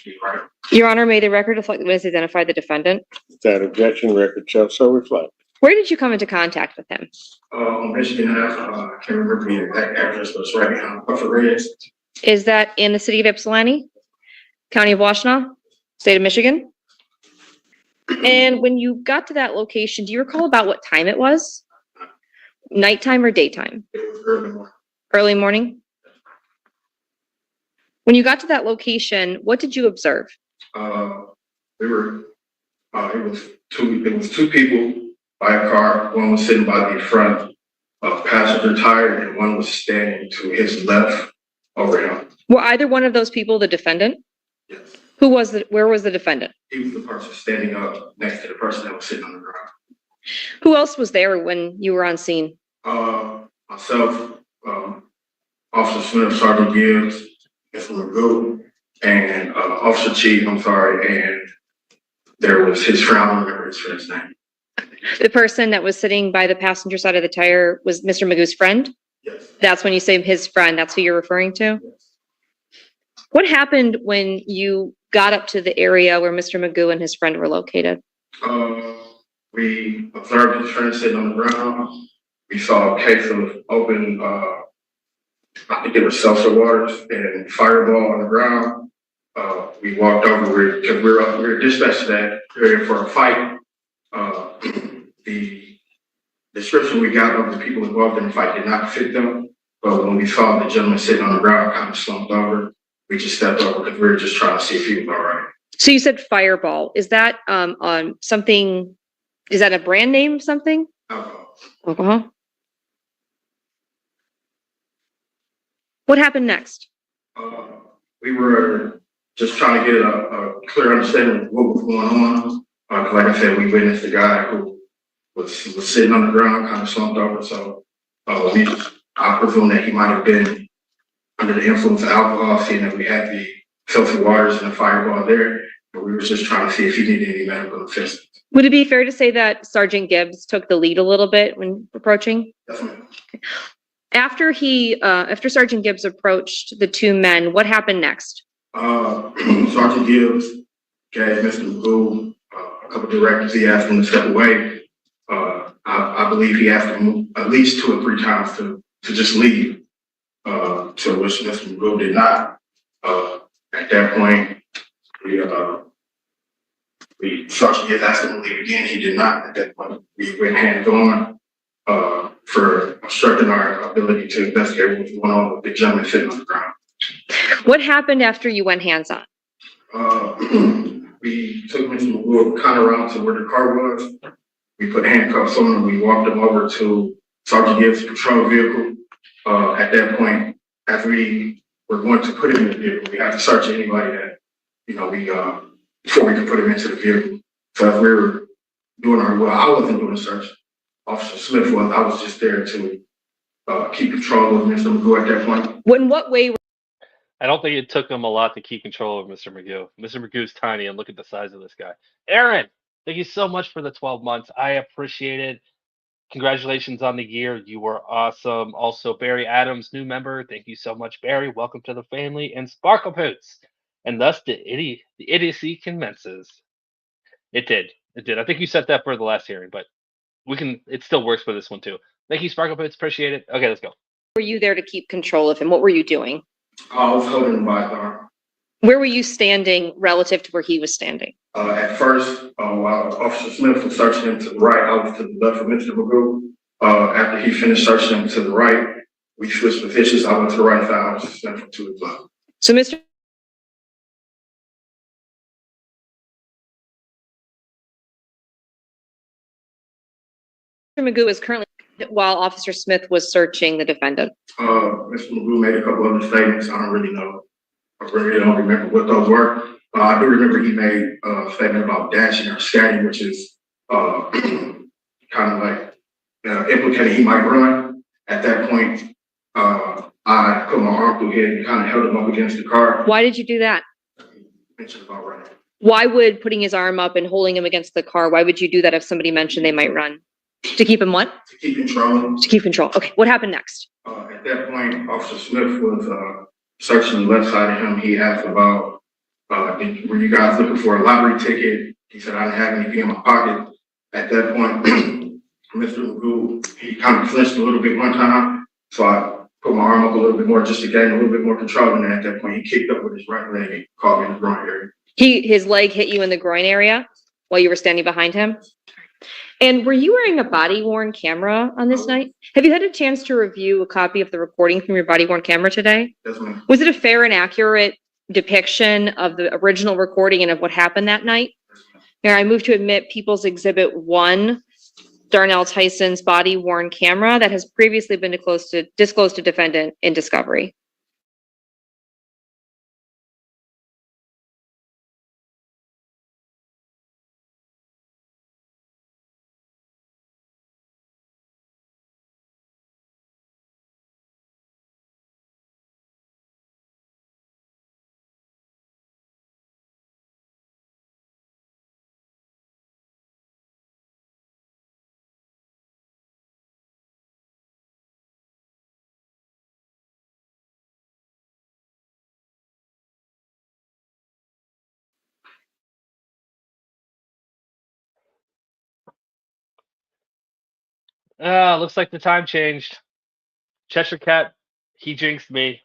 you, right? Your Honor, may the record reflect the witness identify the defendant? That objection record shall so reflect. Where did you come into contact with him? On Michigan Ave, I can't remember the exact address, but it's right behind Buffer Reds. Is that in the city of Ypsilanti, county of Washtenaw, state of Michigan? And when you got to that location, do you recall about what time it was? Nighttime or daytime? It was early morning. Early morning? When you got to that location, what did you observe? It was two people by a car. One was sitting by the front passenger tire and one was standing to his left over him. Were either one of those people the defendant? Yes. Where was the defendant? He was the person standing up next to the person that was sitting on the ground. Who else was there when you were on scene? Myself, Officer Smith, Sergeant Gibbs, Mr. Magoo, and Officer Chief, and there was his friend, I don't remember his friend's name. The person that was sitting by the passenger side of the tire was Mr. Magoo's friend? Yes. That's when you say his friend, that's who you're referring to? Yes. What happened when you got up to the area where Mr. Magoo and his friend were located? We observed his friend sitting on the ground. We saw a case of open, I think it was seltzer waters and Fireball on the ground. We walked over because we were dispatched to that area for a fight. The description we got of the people involved in the fight did not fit them. But when we saw the gentleman sitting on the ground, kind of slumped over, we just stepped over because we were just trying to see if he was all right. So you said Fireball. Is that on something? Is that a brand name? Something? Alcohol. What happened next? We were just trying to get a clear understanding of what was going on. 'Cause like I said, we witnessed a guy who was sitting on the ground, kind of slumped over. So I presume that he might have been under the influence of alcohol, seeing that we had the filthy waters and the fireball there. But we were just trying to see if he needed any medical assistance. Would it be fair to say that Sergeant Gibbs took the lead a little bit when approaching? Definitely. After Sergeant Gibbs approached the two men, what happened next? Sergeant Gibbs gave Mr. Magoo a couple directives. He asked him to step away. I believe he asked him at least 2 or 3 times to just leave. To which Mr. Magoo did not. At that point, Sergeant Gibbs asked him to leave again. He did not. At that point, we went hands on for obstructing our ability to investigate what was going on with the gentleman sitting on the ground. What happened after you went hands-on? We took Mr. Magoo kind of around to where the car was. We put handcuffs on him. We walked him over to Sergeant Gibbs' patrol vehicle. At that point, after we were going to put him in the vehicle, we had to search anybody that, before we could put him into the vehicle. So as we were doing I wasn't doing a search. Officer Smith was. I was just there to keep control of Mr. Magoo at that point. In what way? I don't think it took him a lot to keep control of Mr. Magoo. Mr. Magoo's tiny, and look at the size of this guy. Aaron, thank you so much for the 12 months. I appreciate it. Congratulations on the year. You were awesome. Also, Barry Adams, new member. Thank you so much, Barry. Welcome to the family. And Sparkle Poots. And thus the idiocy commences. It did. It did. I think you said that for the last hearing, but it still works for this one too. Thank you, Sparkle Poots. Appreciate it. Okay, let's go. Were you there to keep control of him? What were you doing? I was holding him by the arm. Where were you standing relative to where he was standing? At first, while Officer Smith was searching him to the right, I was to the left of Mr. Magoo. After he finished searching him to the right, we switched positions. I went to the right side, Officer Smith to the left. So Mr. Magoo is currently while Officer Smith was searching the defendant. Mr. Magoo made a couple other statements. I don't really know. I really don't remember what those were. I do remember he made a statement about dashing or scatting, which is kind of like implicating he might run. At that point, I put my arm through him and kind of held him up against the car. Why did you do that? Mentioned about running. Why would putting his arm up and holding him against the car, why would you do that if somebody mentioned they might run? To keep him what? To keep control. To keep control. Okay, what happened next? At that point, Officer Smith was searching the left side of him. He asked about, were you guys looking for a lottery ticket? He said, I didn't have anything in my pocket. At that point, Mr. Magoo, he kind of flinched a little bit one time. So I put my arm up a little bit more just to gain a little bit more control. And then at that point, he kicked up with his right leg and caught me in the groin area. His leg hit you in the groin area while you were standing behind him? And were you wearing a body-worn camera on this night? Have you had a chance to review a copy of the recording from your body-worn camera today? Yes, ma'am. Was it a fair and accurate depiction of the original recording and of what happened that night? Now, I move to admit People's Exhibit 1, Darnell Tyson's body-worn camera that has previously been disclosed to defendant in discovery. Looks like the time changed. Cheshire Cat, he jinxed me.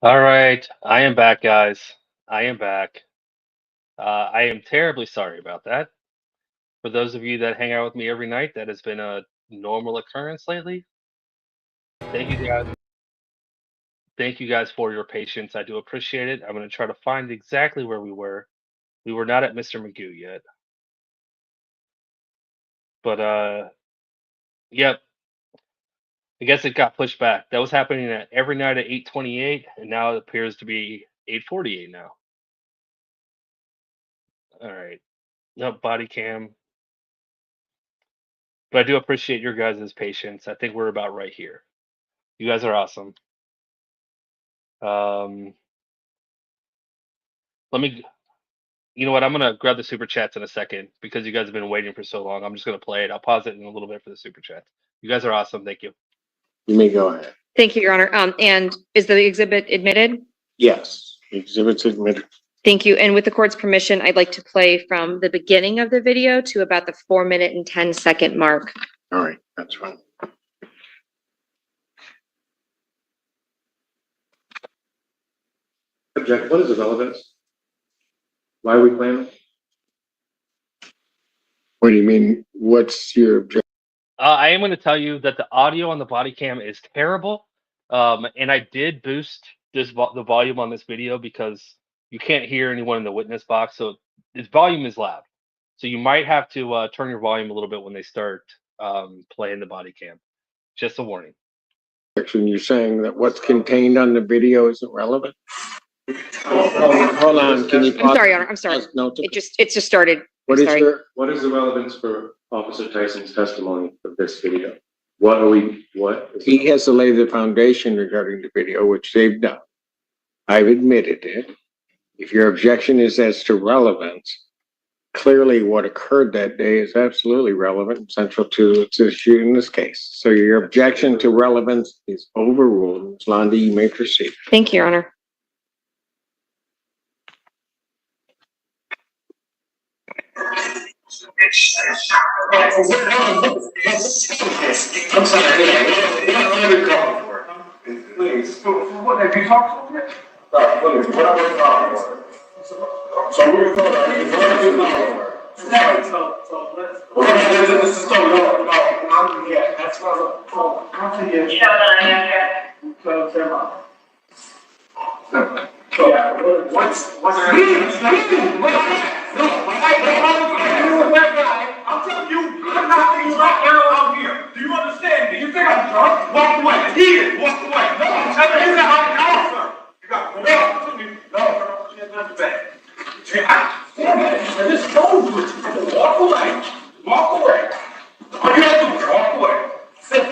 All right, I am back, guys. I am back. I am terribly sorry about that. For those of you that hang out with me every night, that has been a normal occurrence lately. Thank you guys. Thank you guys for your patience. I do appreciate it. I'm going to try to find exactly where we were. We were not at Mr. Magoo yet, but yep. I guess it got pushed back. That was happening at every night at 8:28, and now it appears to be 8:48 now. All right. No body cam, but I do appreciate your guys' patience. I think we're about right here. You guys are awesome. Um, let me. You know what? I'm gonna grab the super chats in a second because you guys have been waiting for so long. I'm just gonna play it. I'll pause it in a little bit for the super chats. You guys are awesome. Thank you. You may go ahead. Thank you, Your Honor. And is the exhibit admitted? Yes, exhibits admitted. Thank you. And with the court's permission, I'd like to play from the beginning of the video to about the 4 minute and 10 second mark. All right, that's fine. Object, what is the relevance? Why are we claiming? What do you mean? What's your objection? I am going to tell you that the audio on the body cam is terrible, and I did boost the volume on this video because you can't hear anyone in the witness box, so its volume is loud. So you might have to turn your volume a little bit when they start playing the body cam. Just a warning. You're saying that what's contained on the video isn't relevant? Hold on, can you I'm pause? sorry, Your Honor. I'm sorry. No, It's just started. what is your, What is the relevance for Officer Tyson's testimony of this video? What are we, what? is he has to lay the foundation regarding the video, which they've done. I've admitted it. If your objection is as to relevance, clearly what occurred that day is absolutely relevant and central to its issue in this case. So your objection to relevance is overruled. Ms. Londy, you may proceed. Thank you, Your Honor. I'm sorry. Please, what have you talked to him? Please, what are we talking about? So we're talking about this is so no, yeah, that's not a what's I'm telling you, I'm not things right now out here. Do you understand me? You think I'm drunk? Walk away. Here, walk away. No, I'm telling you that I know, sir. You got no, she has nothing back. I just told you. Walk away. Walk away. All you have to do is walk away. Sit.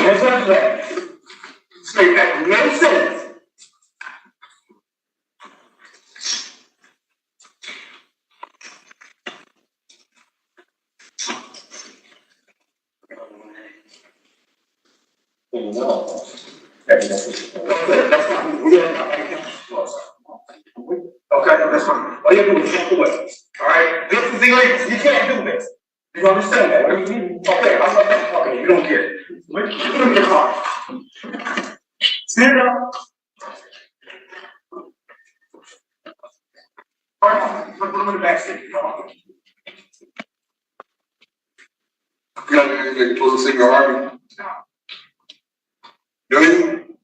Yes, sir. Say that. No sense. Okay, that's fine. All you have to do is walk away. All right? This is illegal. You can't do this. You understand that? Okay, I'm not talking. You don't get it. Put him in your car. Stand up. All right, put him in the back seat. Come on. You're supposed to sing your army. Do you?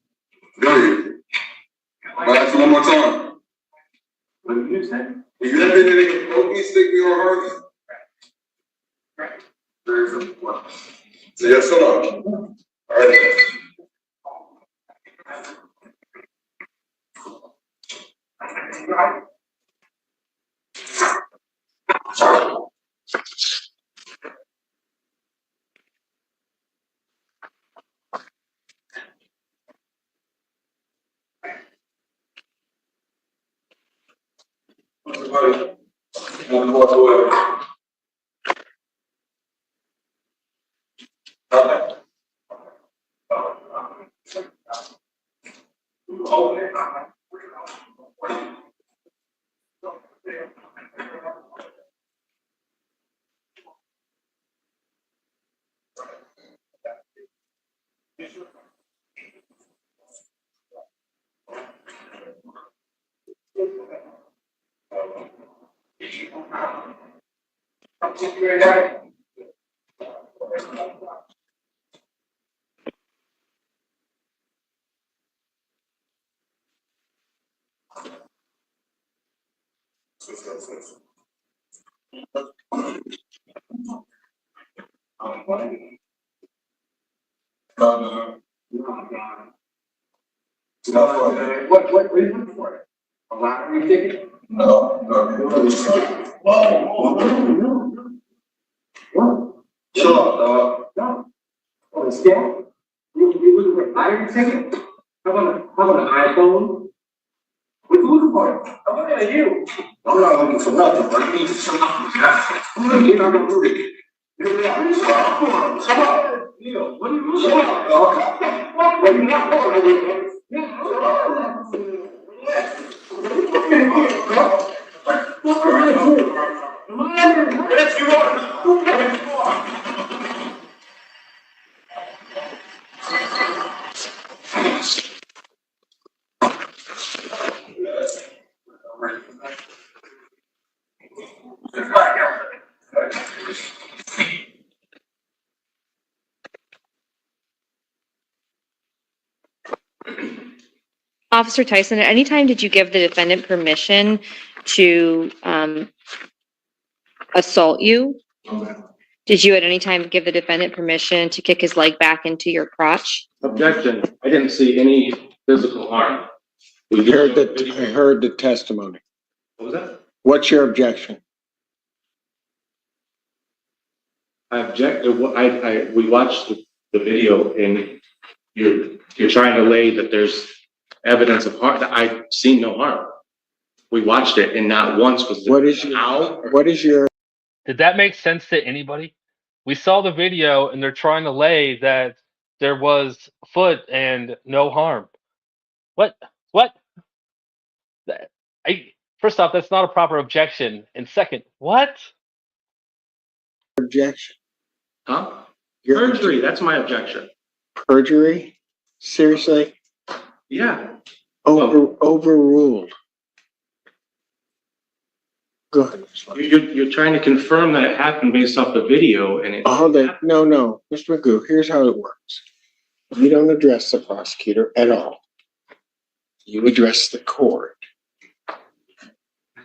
Do you? I'll ask you one more time. What did you say? You have been in a broken stick me or Harvey? Right. So yes or no? All right. Everybody, walk away. Okay. What reason for it? A lottery ticket? No, no. Whoa. Chill out, dog. No. Oh, it's scam? You looking for a lottery ticket? How about an iPhone? What are you looking for? I'm looking at you. I'm not looking for nothing, but I need something. I'm looking at you. Neil, what are you looking for? What are you not for? Officer Tyson, at any time did you give the defendant permission to assault you? Did you at any time give the defendant permission to kick his leg back into your crotch? Objection. I didn't see any physical harm. I heard the testimony. What was that? What's your objection? I object. We watched the video and you're trying to lay that there's evidence of harm. I've seen no harm. We watched it and not once was there. What is your? Did that make sense to anybody? We saw the video and they're trying to lay that there was foot and no harm. What? First off, that's not a proper objection. And second, what? Objection. Huh? Perjury. That's my objection. Perjury? Seriously? Yeah. Overruled. Go ahead. You're trying to confirm that it happened based off the video and it. No, Mr. Magoo, here's how it works. You don't address the prosecutor at all. You address the court.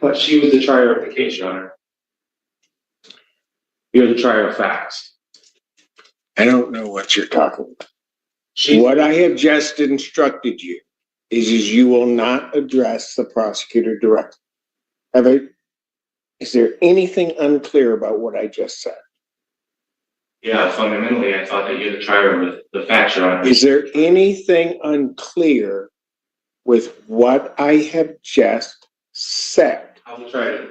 But she was the trier of the case, Your Honor. You're the trier of facts. I don't know what you're talking about. What I have just instructed you is you will not address the prosecutor directly. Is there anything unclear about what I just said? Yeah, fundamentally, I thought that you're the trier of the facts, Your Honor. Is there anything unclear with what I have just said? I will try to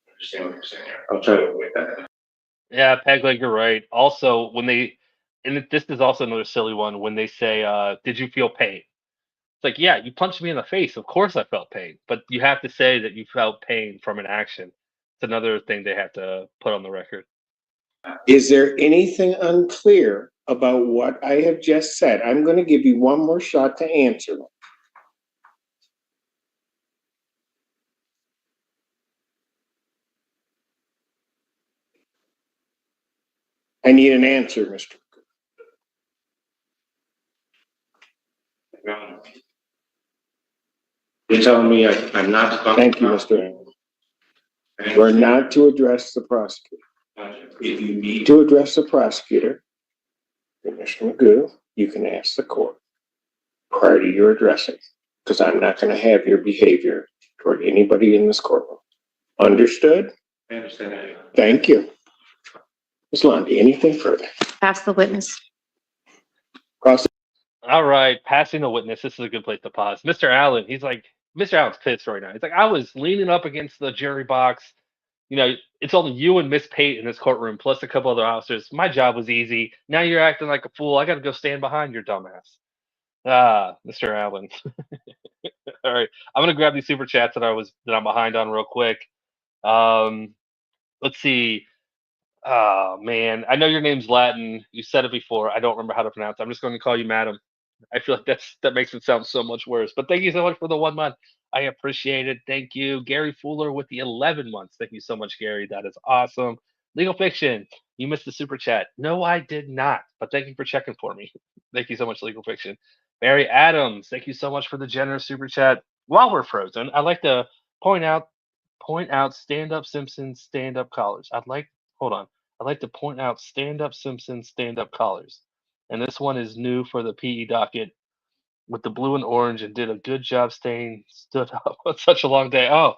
understand what you're saying here. I'll try to avoid that. Yeah, Pegleg, you're right. Also, this is also another silly one, when they say, did you feel pain? It's like, yeah, you punched me in the face. Of course I felt pain. But you have to say that you felt pain from an action. It's another thing they have to put on the record. Is there anything unclear about what I have just said? I'm going to give you one more shot to answer them. I need an answer, Mr. You're telling me I'm not to talk. Thank you, Mr. Engel. We're not to address the prosecutor. If you need to address the prosecutor, Mr. Magoo, you can ask the court prior to your addressing, because I'm not going to have your behavior toward anybody in this courtroom. Understood? I understand that. Thank you. Ms. Lundy, anything further? Ask the witness. All right, passing the witness. This is a good place to pause. Mr. Allen, Mr. Allen's pissed right now. He's like, I was leaning up against the jury box. You know, it's only you and Miss Pate in this courtroom, plus a couple other officers. My job was easy. Now you're acting like a fool. I got to go stand behind your dumbass. Mr. Allen. All right, I'm gonna grab these super chats that I'm behind on real quick. Let's see. Oh man, I know your name's Latin. You said it before. I don't remember how to pronounce it. I'm just going to call you Madam. I feel like that makes it sound so much worse. But thank you so much for the 1 month. I appreciate it. Thank you. Gary Fuller with the 11 months. Thank you so much, Gary. That is awesome. Legal Fiction, you missed the super chat. No, I did not, but thank you for checking for me. Thank you so much, Legal Fiction. Barry Adams, thank you so much for the generous super chat. While we're frozen, I'd like to point out stand up Simpsons stand up collars. Hold on. I'd like to point out stand up Simpsons stand up collars. And this one is new for the PE docket with the blue and orange and did a good job staying stood up on such a long day. Oh,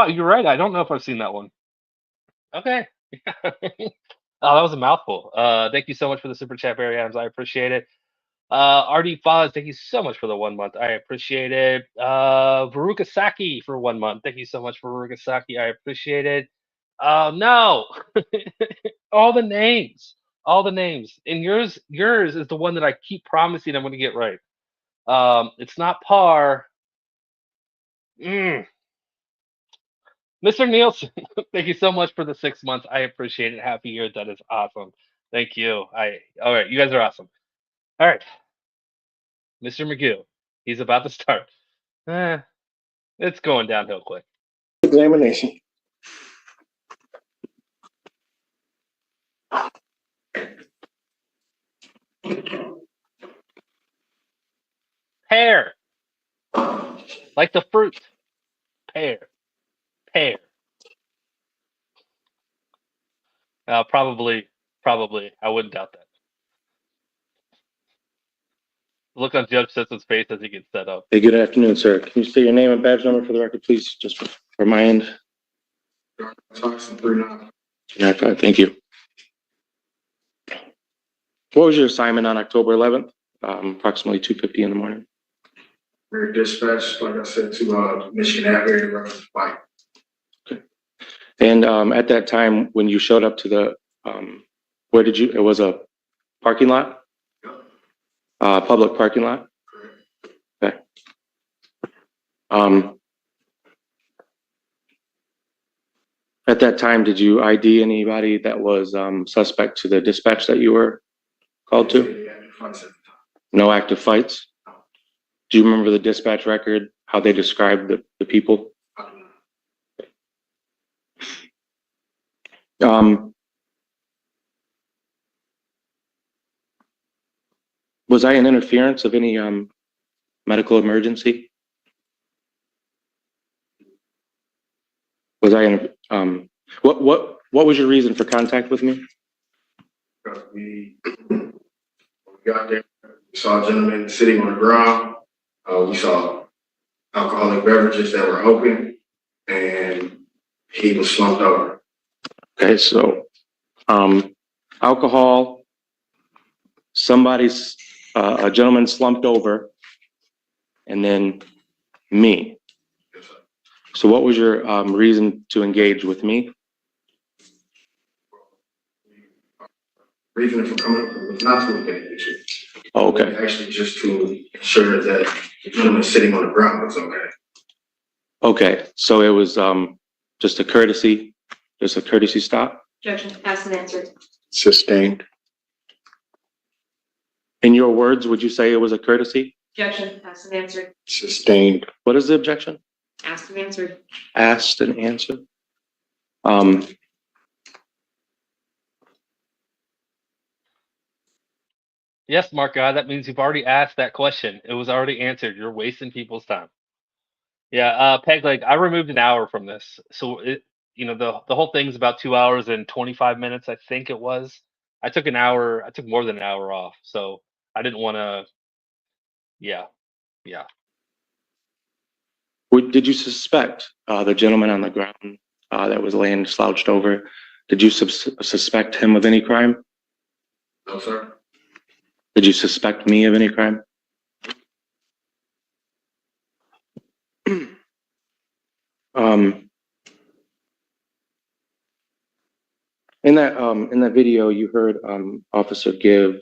you're right. I don't know if I've seen that one. Okay. Oh, that was a mouthful. Thank you so much for the super chat, Barry Adams. I appreciate it. RD Foz, thank you so much for the 1 month. I appreciate it. Veruca Saki for 1 month. Thank you so much, Veruca Saki. I appreciate it. No, all the names, and yours is the one that I keep promising I'm going to get right. It's not par. Mr. Nielsen, thank you so much for the 6 months. I appreciate it. Happy year. That is awesome. Thank you. All right, you guys are awesome. All right. Mr. Magoo, he's about to start. It's going downhill quick. Examination. Pear. Like the fruit. Pear. Probably. I wouldn't doubt that. Look on Judge Simpson's face as he gets set up. Hey, good afternoon, sir. Can you state your name and badge number for the record, please, just for my end? Thompson, 39. 95, thank you. What was your assignment on October 11th? Approximately 2:50 in the morning. We're dispatched, like I said, to Michigan Avenue around the bike. Okay. And at that time, when you showed up to the, it was a parking lot? Public parking lot? Okay. At that time, did you ID anybody that was suspect to the dispatch that you were called to? No active fights? Do you remember the dispatch record, how they described the people? Was I an interference of any medical emergency? Was I in, what was your reason for contact with me? We got there, we saw a gentleman sitting on the ground. We saw alcoholic beverages that were open, and he was slumped over. Okay, so alcohol, a gentleman slumped over, and then me. So what was your reason to engage with me? Reason for coming was not to engage you. Oh, okay. Actually, just to ensure that the gentleman sitting on the ground was okay. Okay, so it was just a courtesy stop? Objection, asked and answered. Sustained. In your words, would you say it was a courtesy? Objection, asked and answered. Sustained. What is the objection? Asked and answered. Asked and answered. Yes, Mark God, that means you've already asked that question. It was already answered. You're wasting people's time. Yeah, Peg, like I removed an hour from this. So the whole thing's about 2 hours and 25 minutes, I think it was. I took more than an hour off. So I didn't want to, yeah. Did you suspect the gentleman on the ground that was laying slouched over? Did you suspect him of any crime? No, sir. Did you suspect me of any crime? In that video, you heard Officer give.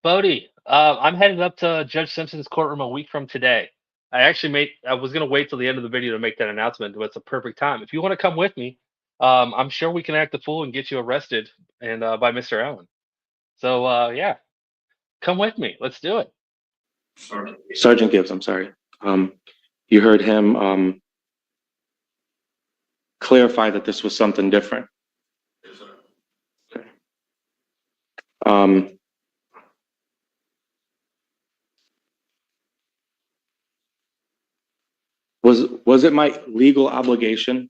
Bodie, I'm headed up to Judge Simpson's courtroom a week from today. I was going to wait till the end of the video to make that announcement, but it's a perfect time. If you want to come with me, I'm sure we can act the fool and get you arrested and by Mr. Allen. So, yeah, come with me. Let's do it. Sergeant Gibbs, I'm sorry. You heard him clarify that this was something different. Okay. Was it my legal obligation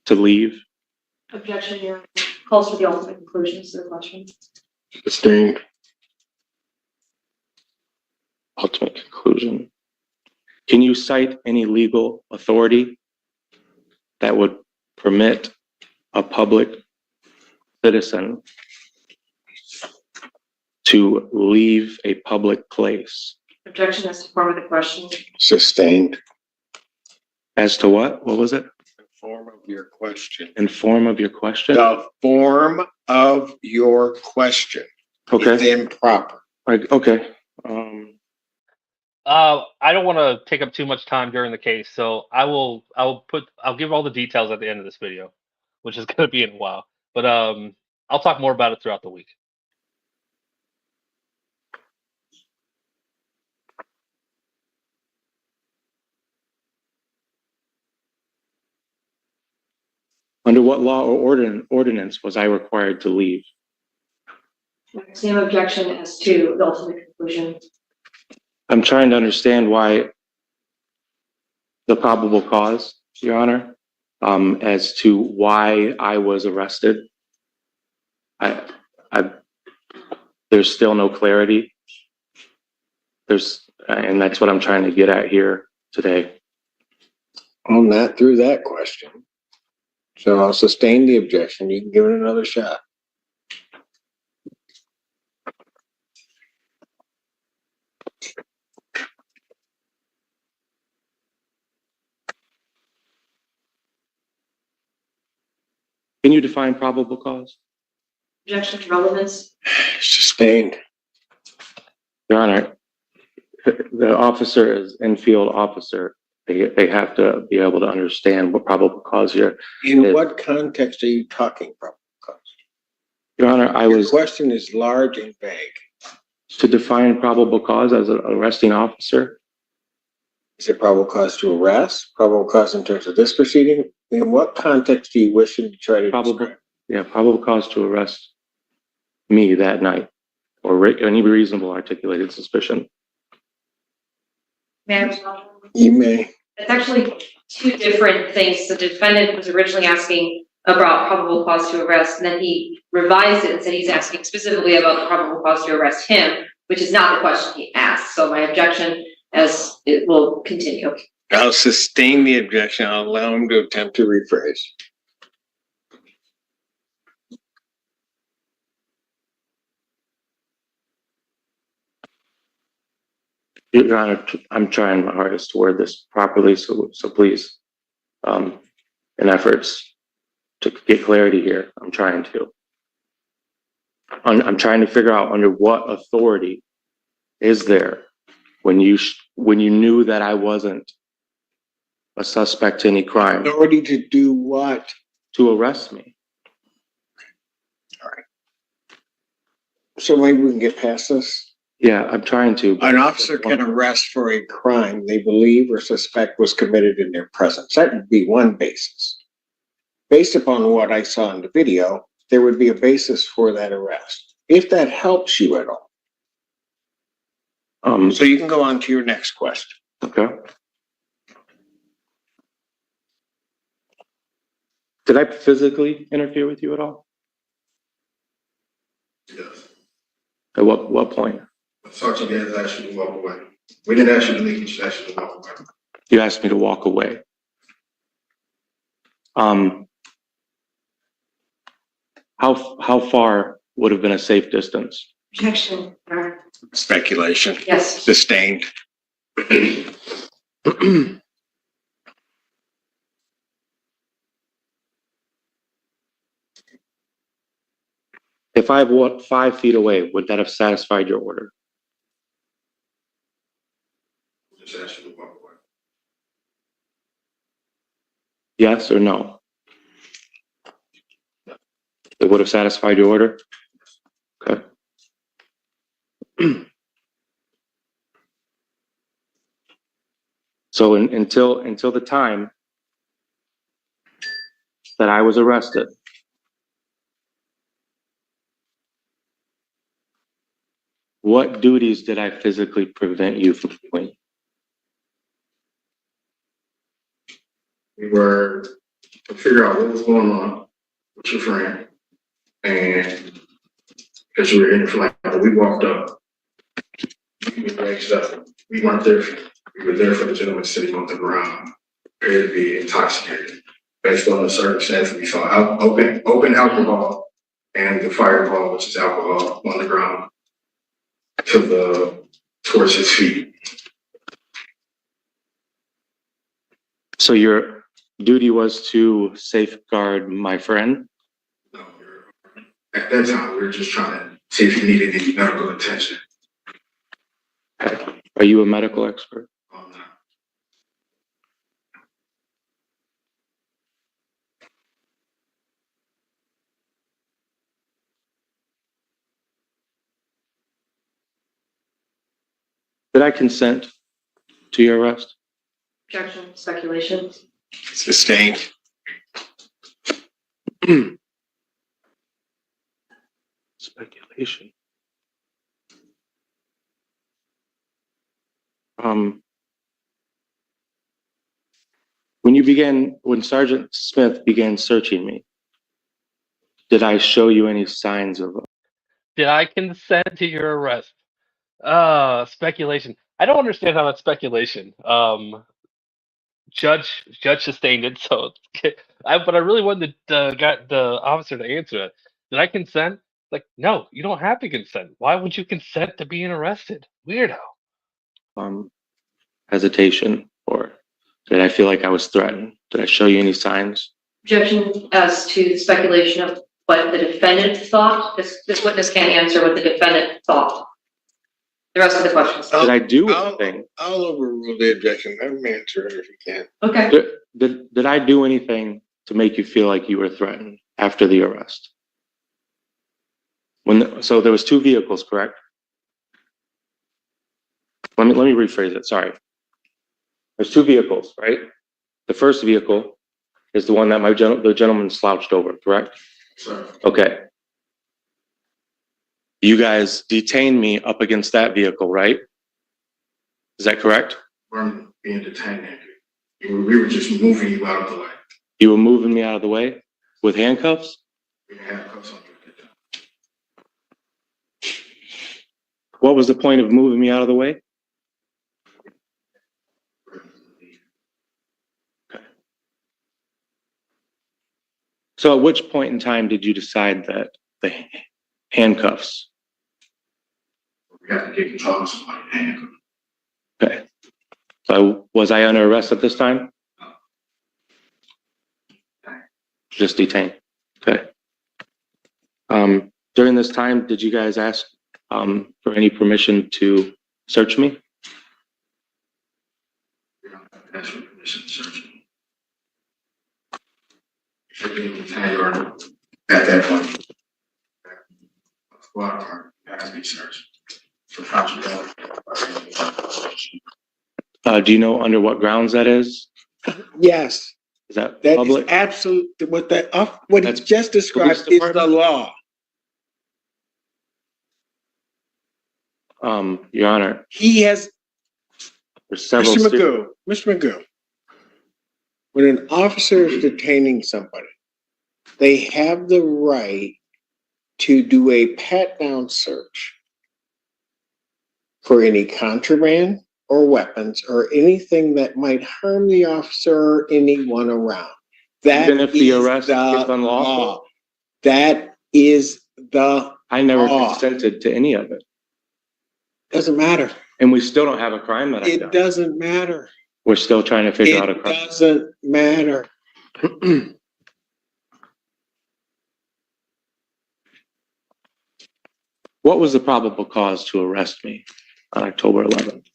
to leave? Objection, your calls for the ultimate conclusions to the question. Sustained. Ultimate conclusion. Can you cite any legal authority that would permit a public citizen to leave a public place? Objection as to form of the question. Sustained. As to what? What was it? Form of your question. In form of your question? The form of your question. Okay. Is improper. Okay. I don't want to take up too much time during the case, so I'll give all the details at the end of this video, which is going to be in a while. But I'll talk more about it throughout the week. Under what law or ordinance was I required to leave? Same objection as to the ultimate conclusion. I'm trying to understand why the probable cause, Your Honor, as to why I was arrested. There's still no clarity. And that's what I'm trying to get at here today. On that, through that question. So I'll sustain the objection. You can give it another shot. Can you define probable cause? Objection to relevance. Sustained. Your Honor, the officer is in-field officer. They have to be able to understand what probable cause here. In what context are you talking probable cause? Your Honor, Your question is large and vague. To define probable cause as an arresting officer. Is it probable cause to arrest? Probable cause in terms of this proceeding? In what context do you wish to try to describe? Yeah, probable cause to arrest me that night, or any reasonable articulated suspicion. May I respond? You may. It's actually two different things. The defendant was originally asking about probable cause to arrest, and then he revised it and said he's asking specifically about the probable cause to arrest him, which is not the question he asked. So my objection, as it will continue. I'll sustain the objection. I'll allow him to attempt to rephrase. Your Honor, I'm trying my hardest to word this properly, so please, in efforts to get clarity here, I'm trying to. I'm trying to figure out under what authority is there when you knew that I wasn't a suspect to any crime. Authority to do what? To arrest me. All right. So maybe we can get past this. Yeah, I'm trying to. An officer can arrest for a crime they believe or suspect was committed in their presence. That would be one basis. Based upon what I saw in the video, there would be a basis for that arrest. If that helps you at all. So you can go on to your next question. Okay. Did I physically interfere with you at all? Yes. At what point? Sergeant Gaines asked you to walk away. We didn't ask you to leave, we just asked you to walk away. You asked me to walk away. How far would have been a safe distance? Objection. Speculation. Yes. Sustained. If I walked 5 feet away, would that have satisfied your order? Just asked you to walk away. Yes or no? It would have satisfied your order? Okay. So until the time that I was arrested. What duties did I physically prevent you from doing? We were to figure out what was going on with your friend. And because you were in the flight, we walked up. We raised up. We weren't there. We were there for the gentleman sitting on the ground, appeared to be intoxicated. Based on the circumstances, we saw open alcohol and the fireball, which is alcohol, on the ground towards his feet. So your duty was to safeguard my friend? No, at that time, we were just trying to see if he needed any medical attention. Are you a medical expert? I'm not. Did I consent to your arrest? Objection, speculation. Sustained. Speculation. When Sergeant Smith began searching me, did I show you any signs of? Did I consent to your arrest? Speculation. I don't understand how that's speculation. Judge sustained it, so but I really wanted got the officer to answer it. Did I consent? Like, no, you don't have to consent. Why would you consent to being arrested? Weirdo. Hesitation, or did I feel like I was threatened? Did I show you any signs? Objection as to the speculation of what the defendant thought. This witness can't answer what the defendant thought. The rest of the questions. Did I do anything? I'll overrule the objection. Let him answer it if he can. Okay. Did I do anything to make you feel like you were threatened after the arrest? So there was two vehicles, correct? Let me rephrase it. Sorry. There's two vehicles, right? The first vehicle is the one that the gentleman slouched over, correct? Sir. Okay. You guys detained me up against that vehicle, right? Is that correct? We weren't being detained. We were just moving you out of the way. You were moving me out of the way with handcuffs? We had handcuffs on you. What was the point of moving me out of the way? Okay. So at which point in time did you decide that the handcuffs? We had to get control of somebody to handcuff. Okay. So was I under arrest at this time? Just detained. Okay. During this time, did you guys ask for any permission to search me? We don't have to ask for permission to search you. You're being detained at that point. Squad car has to be searched. Do you know under what grounds that is? Yes. Is that That public? is absolute, what he That's just described police is the department? law. Your Honor, He has, there's several. Mr. Magoo, when an officer is detaining somebody, they have the right to do a pat-down search for any contraband or weapons or anything that might harm the officer or anyone around. That Even if the is arrest the is unlawful? law. That is the I never law. consented to any of it. Doesn't matter. And we still don't have a crime that I've It done. doesn't matter. We're still trying to figure out a It crime. doesn't matter. What was the probable cause to arrest me on October 11th?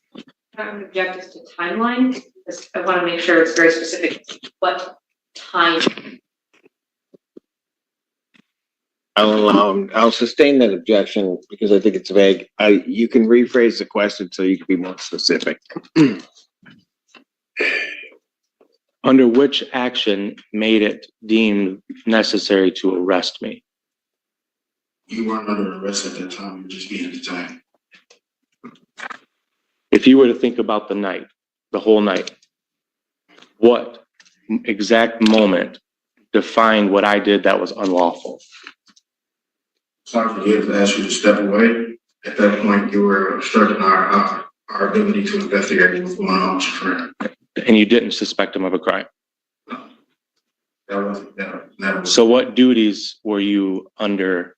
I would object as to timeline, because I want to make sure it's very specific. What time? I'll sustain that objection because I think it's vague. You can rephrase the question so you can be more specific. Under which action made it deemed necessary to arrest me? You weren't under arrest at that time, you were just being detained. If you were to think about the night, the whole night, what exact moment defined what I did that was unlawful? Sorry for you to ask you to step away. At that point, you were obstructing our ability to investigate what's going on with your friend. And you didn't suspect him of a crime. That wasn't that. So what duties were you under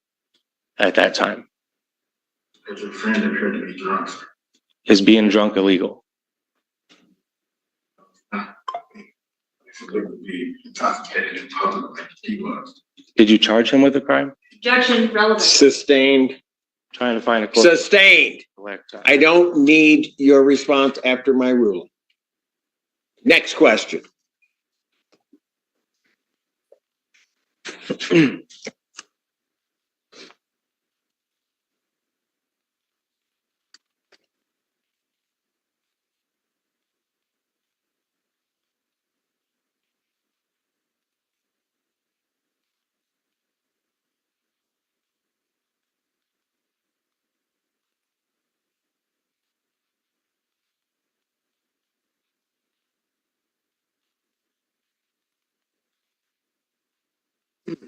at that time? Because your friend appeared to be drunk, sir. Is being drunk illegal? If it would be intoxicated in public like he was. Did you charge him with a crime? Objection, relevant. Sustained. Trying to find a Sustained. time. I don't need your response after my ruling. Next question.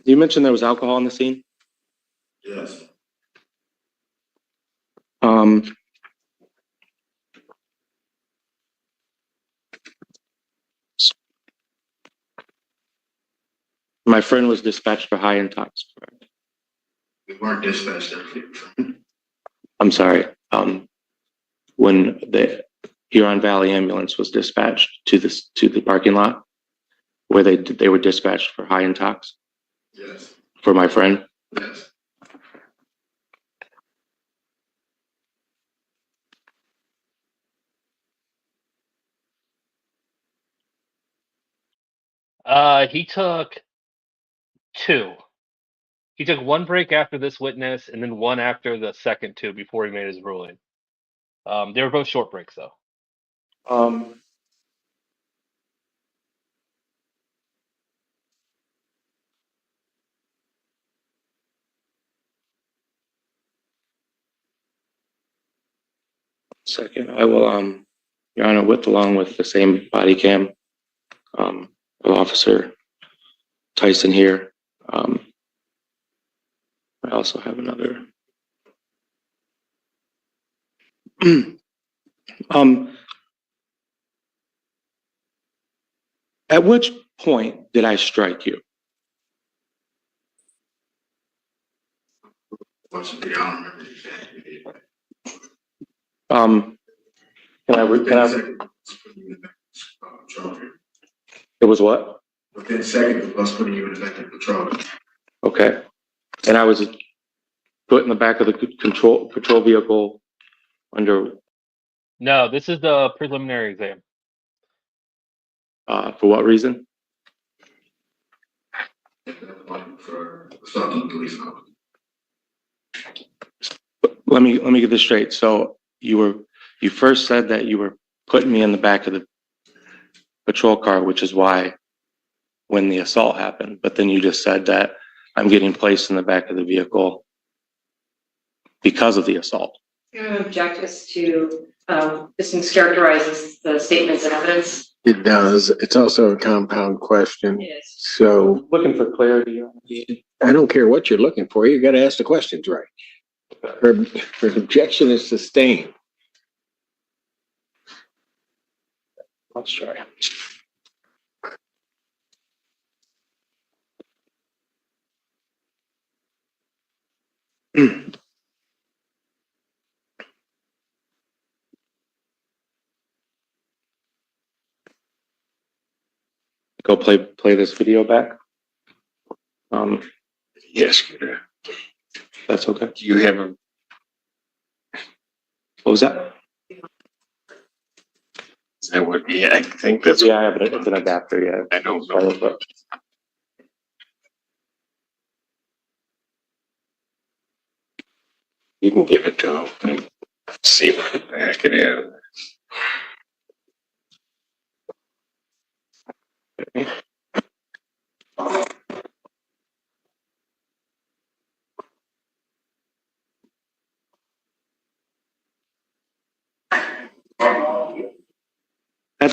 You mentioned there was alcohol in the scene. Yes. My friend was dispatched for high intox. We weren't dispatched there. I'm sorry. When the Huron Valley ambulance was dispatched to the parking lot, where they were dispatched for high intox. Yes. For my friend. Yes. He took two. He took one break after this witness and then one after the second two before he made his ruling. They were both short breaks though. Second, I will, Your Honor, with along with the same body cam, of Officer Tyson here. I also have another. At which point did I strike you? Possibly, I don't remember exactly. It was what? Within seconds of us putting you in effective patrol. Okay. And I was put in the back of the patrol vehicle under. No, this is the preliminary exam. For what reason? For assaulting police officer. Let me get this straight. So you first said that you were putting me in the back of the patrol car, which is why when the assault happened, but then you just said that I'm getting placed in the back of the vehicle because of the assault. Object as to this mischaracterizes the statements and evidence. It does. It's also a compound question. Yes. So Looking for clarity. I don't care what you're looking for. You got to ask the questions right. Her objection is sustained. Let's try. Go play this video back. Yes. That's okay. Do you have a? What was that? Is that what? Yeah, I think that's. Yeah, I have it. It's an adapter. Yeah. I don't know. You can give it to him and see what the heck it is.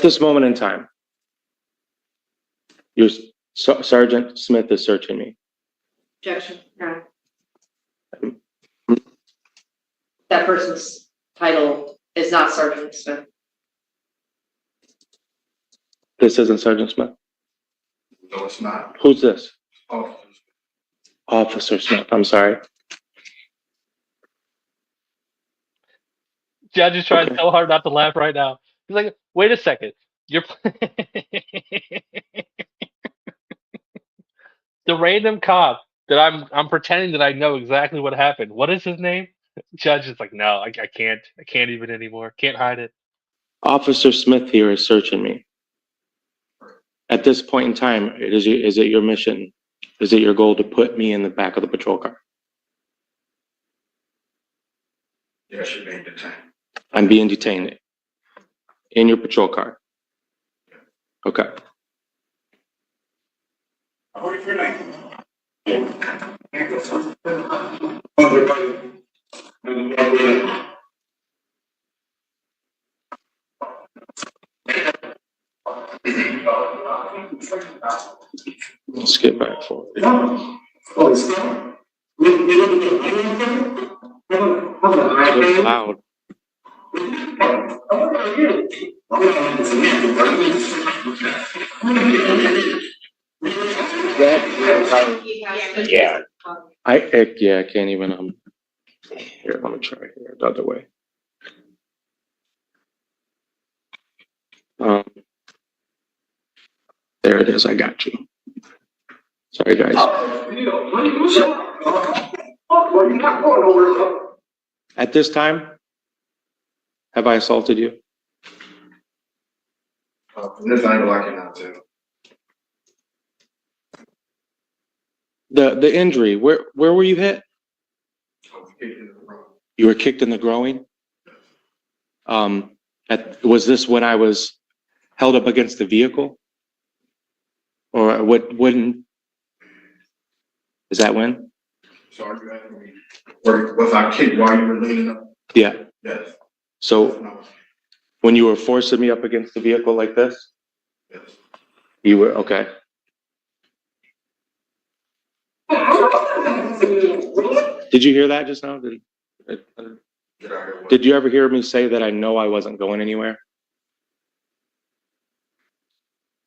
At this moment in time, Sergeant Smith is searching me. Objection. No. That person's title is not Sergeant Smith. This isn't Sergeant Smith? No, it's not. Who's this? Oh, Officer Smith, I'm sorry. Judge is trying Okay. so hard not to laugh right now. He's like, wait a second. You're the random cop that I'm pretending that I know exactly what happened. What is his name? Judge is like, no, I can't. I can't even anymore. Can't hide it. Officer Smith here is searching me. At this point in time, is it your mission? Is it your goal to put me in the back of the patrol car? yes, you're being detained. I'm being detained in your patrol car. Okay. What's your name? Let's get back forward. It's loud. Yeah. I can't even, here, let me try here, the other way. There it is, I got you. Sorry, guys. At this time, have I assaulted you? From this angle, I cannot tell. The injury, where were you hit? You were kicked in the groin? Was this when I was held up against the vehicle? Or when? Is that when? So are you asking me, was I kicked while you were leaning up? Yeah. Yes. So when you were forcing me up against the vehicle like this? Yes. You were, okay. Did you hear that just now? Did you ever hear me say that I know I wasn't going anywhere?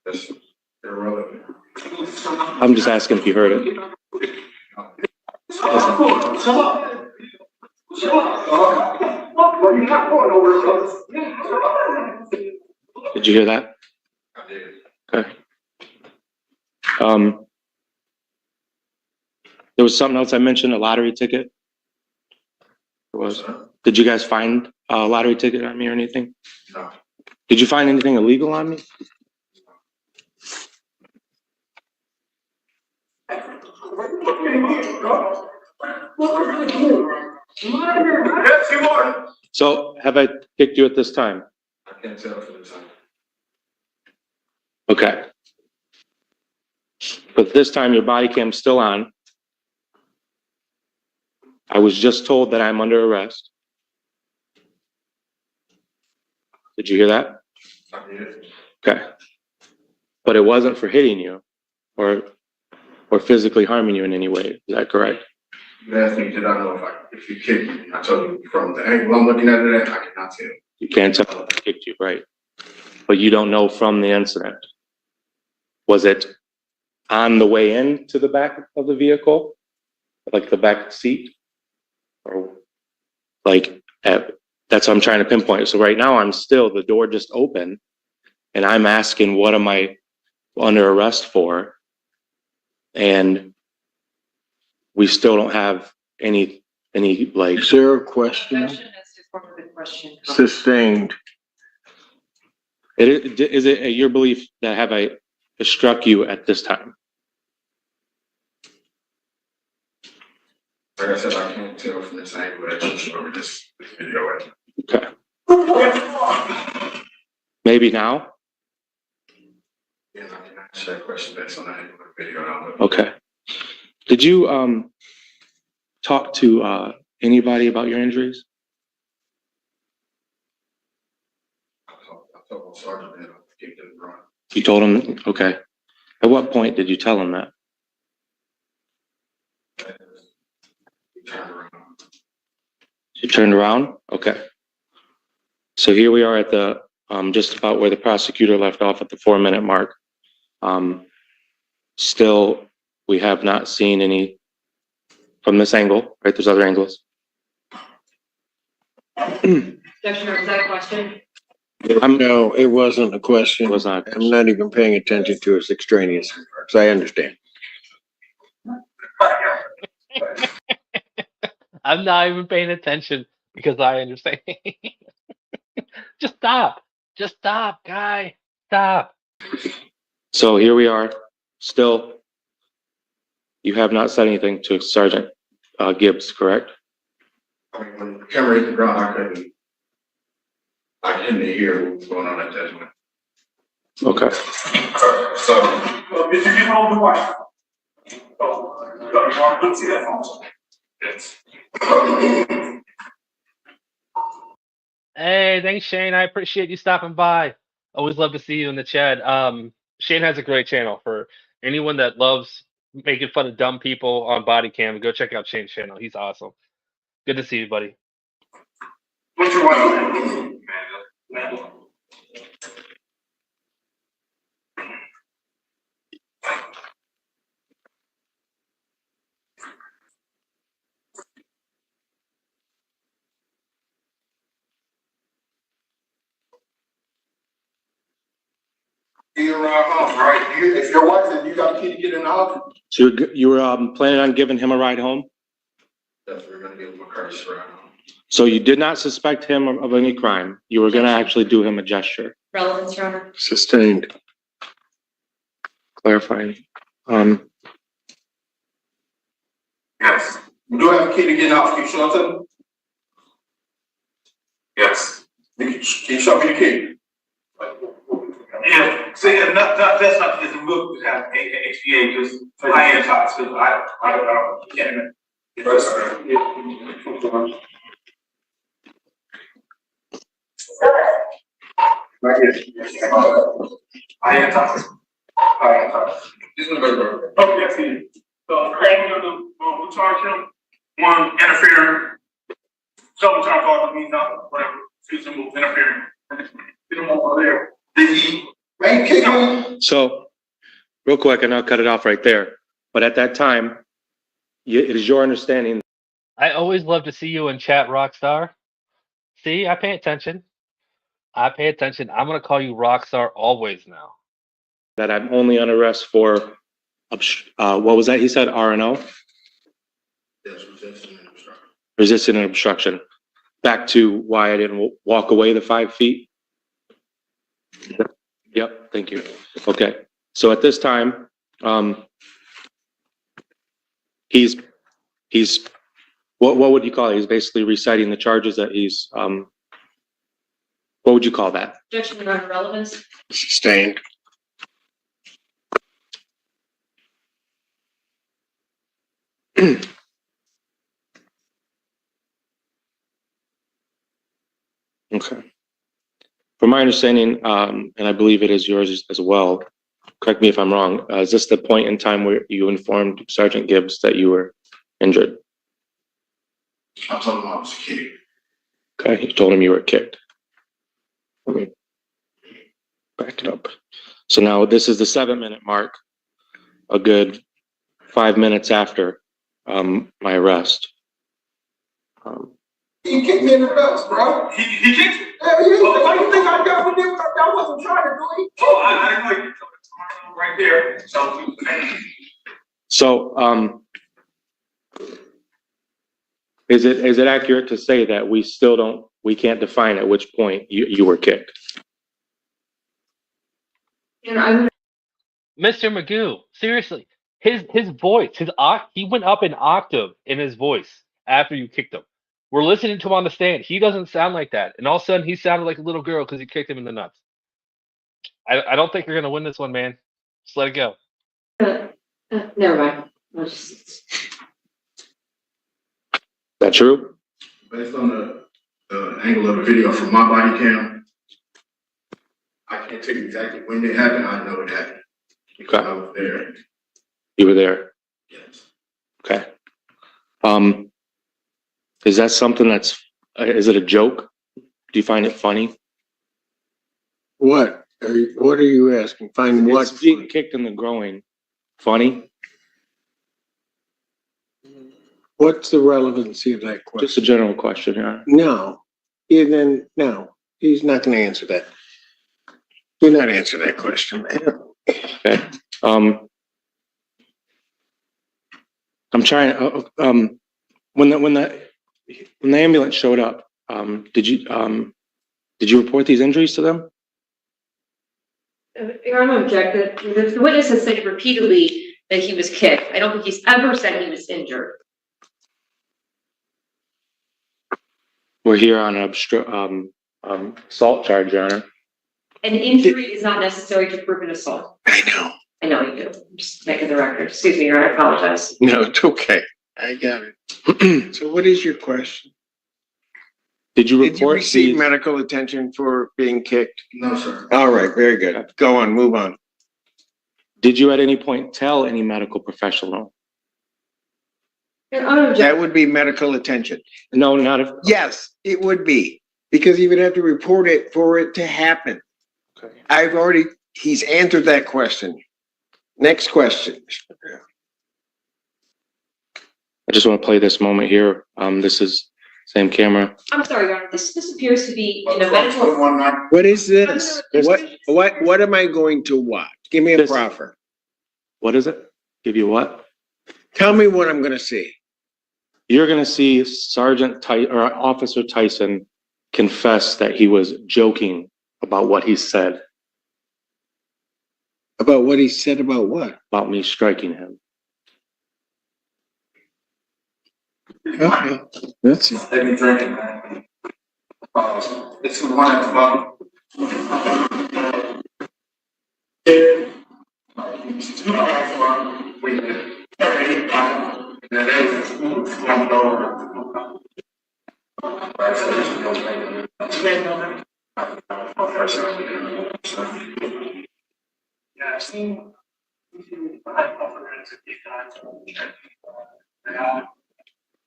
That's irrelevant. I'm just asking if you heard it. Did you hear that? I did. Okay. There was something else I mentioned, a lottery ticket. There was. Did you guys find a lottery ticket on me or anything? No. Did you find anything illegal on me? Yes, you are. So have I kicked you at this time? I can't tell for the time. Okay. But this time your body cam's still on. I was just told that I'm under arrest. Did you hear that? I did. Okay. But it wasn't for hitting you or physically harming you in any way. Is that correct? You asked me, did I know if you kicked me? I told you from the angle I'm looking at it, I cannot tell. You can't tell if I kicked you, right? But you don't know from the incident. Was it on the way into the back of the vehicle? Like the back seat? Or like, that's what I'm trying to pinpoint. So right now the door just opened and I'm asking, what am I under arrest for? And we still don't have any like. Is there a question? Sustained. Is it your belief that have I struck you at this time? Like I said, I can't tell from this angle that you showed this video. Okay. Maybe now? Yeah, I can answer that question based on the angle of the video. Okay. Did you talk to anybody about your injuries? I told Sergeant kicked in the groin. You told him, okay. At what point did you tell him that? He turned around. You turned around? Okay. So here we are at the, just about where the prosecutor left off at the 4-minute mark. Still, we have not seen any from this angle, right? There's other angles. Objection, was that a question? No, it wasn't a question. It was not. I'm not even paying attention to his extraneous remarks. I understand. I'm not even paying attention because I understand. Just stop. Just stop, guy. Stop. So here we are. Still, you have not said anything to Sergeant Gibbs, correct? I mean, when the camera hit the ground, I couldn't hear what was going on at that time. Okay. So, did you get home the wife? Oh, I couldn't see that phone. Yes. Hey, thanks, Shane. I appreciate you stopping by. Always love to see you in the chat. Shane has a great channel for anyone that loves making fun of dumb people on body cam. Go check out Shane's channel. He's awesome. Good to see you, buddy. What's your wife? You around home, right? If your wife said you got a key to get in the house. So you were planning on giving him a ride home? Yes, we're gonna give him a courtesy ride home. So you did not suspect him of any crime. You were going to actually do him a gesture. Relevance, Your Honor. Sustained. Clarifying. Yes. You do have a key to get in the house. Can you show it to me? Yes. Can you show me the key? Yeah, see, that's not just a book to have HVA, just high-end shots, because I can't. Right here. High-end shots. High-end shots. This is a good. Oh, yes, he is. So, we'll charge him one interfering. So we charge all the means out, whatever, reasonable interfering. Get him over there. Did he? So, real quick, and I'll cut it off right there. But at that time, it is your understanding. I always love to see you in chat, Rockstar. See, I pay attention. I pay attention. I'm going to call you Rockstar always now. That I'm only on arrest for, what was that? He said R&O? Yes, resisting and obstruction. Resisting and obstruction. Back to why I didn't walk away the 5 feet. Yep, thank you. Okay, so at this time, he's what would you call it? He's basically reciting the charges that he's what would you call that? Objection, Your Honor. Relevance. Sustained. Okay. From my understanding, and I believe it is yours as well, correct me if I'm wrong, is this the point in time where you informed Sergeant Gibbs that you were injured? I told him I was a kid. Okay, you told him you were kicked. Let me back it up. So now this is the 7-minute mark, a good 5 minutes after my arrest. He kicked me in the nuts, bro. He kicked you? Yeah, he did. Why do you think I dealt with him? I wasn't trying to do it. Oh, I didn't know you right there. So, is it accurate to say that we can't define at which point you were kicked? And Mr. Magoo, seriously, his voice, he went up an octave in his voice after you kicked him. We're listening to him on the stand. He doesn't sound like that. And all of a sudden, he sounded like a little girl because you kicked him in the nuts. I don't think you're going to win this one, man. Just let it go. Never mind. Is that true? Based on the angle of the video from my body cam, I can't tell you exactly when it happened. I know it happened. Okay. I was there. You were there. Yes. Okay. Is that something that's, is it a joke? Do you find it funny? What are you asking? Find what? It's being kicked in the groin. Funny? What's the relevancy of that question? Just a general question, yeah. No. No, he's not gonna answer that. Do not answer that question, man. Okay. I'm trying, when the ambulance showed up, did you report these injuries to them? Your Honor, objected. The witness has said repeatedly that he was kicked. I don't think he's ever said he was injured. We're here on an assault charge, Your Honor. An injury is not necessary to prove an assault. I know. I know you do. I'm just making the record. Excuse me, Your Honor, I apologize. No, it's okay. I got it. So what is your question? Did you Did you receive medical attention for being kicked? No, sir. All right, very good. Go on, move on. Did you at any point tell any medical professional? Your Honor, That would be medical attention. No, not if. Yes, it would be, because he would have to report it for it to happen. Okay. He's answered that question. Next question. I just want to play this moment here. This is same camera. I'm sorry, Your Honor. This appears to be in a medical. What is this? What am I going to watch? Give me a proffer. What is it? Give you what? Tell me what I'm gonna see. You're gonna see Officer Tyson confess that he was joking about what he said. About what he said about what? About me striking him. Okay, that's it. Let me drink it, man. It's the one at the bottom. Yeah, I've seen.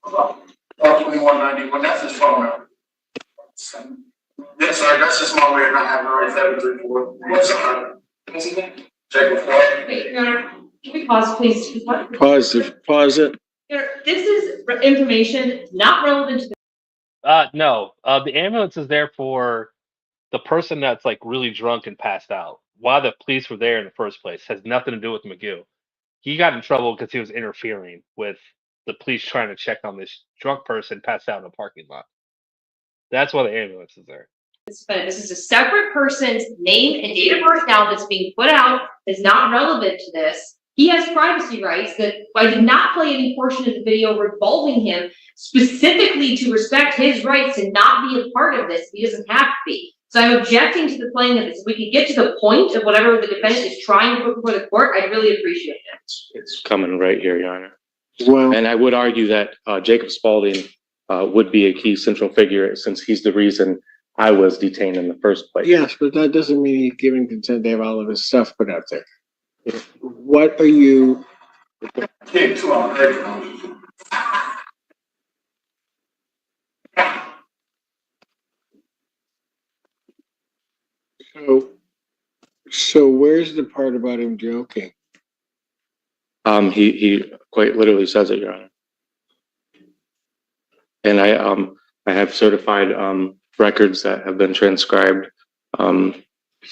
About 2191, that's his phone number. Yes, sir, that's just my way of not having already 734. What's up? Check before. Wait, Your Honor, can we pause, please? What? Pause it. Your Honor, this is information not relevant to the. No. The ambulance is there for the person that's like really drunk and passed out. Why the police were there in the first place has nothing to do with Magoo. He got in trouble because he was interfering with the police trying to check on this drunk person passed out in a parking lot. That's why the ambulance is there. This is a separate person's name and date of birth now that's being put out is not relevant to this. He has privacy rights that I did not play any portion of the video revolving him specifically to respect his rights and not be a part of this. He doesn't have to be. So I'm objecting to the playing of this. If we could get to the point of whatever the defendant is trying to put before the court, I'd really appreciate it. It's coming right here, Your Honor. Well, and I would argue that Jacob Spaulding would be a key central figure since he's the reason I was detained in the first place. yes, but that doesn't mean he's giving consent to have all of his stuff put out there. What are you? So where's the part about him joking? He quite literally says it, Your Honor. And I have certified records that have been transcribed from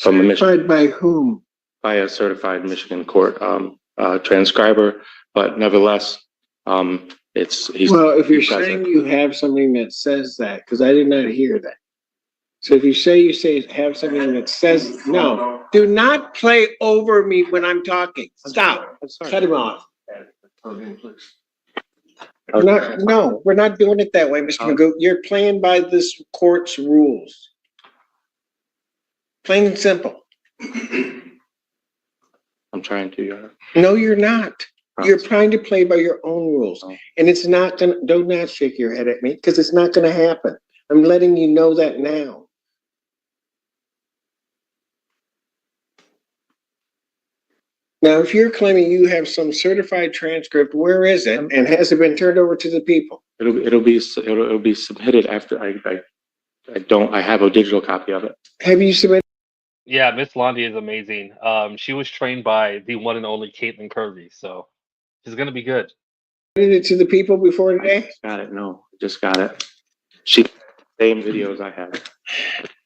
a Michigan. By whom? By a certified Michigan court transcriber, but nevertheless, he's. Well, if you're saying you have something that says that, because I did not hear that. So if you say have something that says, no, do not play over me when I'm talking. Stop. Cut him off. We're not doing it that way, Mr. Magoo. You're playing by this court's rules. Plain and simple. I'm trying to, Your Honor. No, you're not. You're trying to play by your own rules. And it's not gonna, do not shake your head at me, because it's not gonna happen. I'm letting you know that now. Now, if you're claiming you have some certified transcript, where is it? And has it been turned over to the people? It'll be submitted after I have a digital copy of it. Have you submitted? Yeah, Miss Londi is amazing. She was trained by the one and only Caitlin Kirby, so she's gonna be good. It to the people before today? Got it. No, just got it. Same videos I had.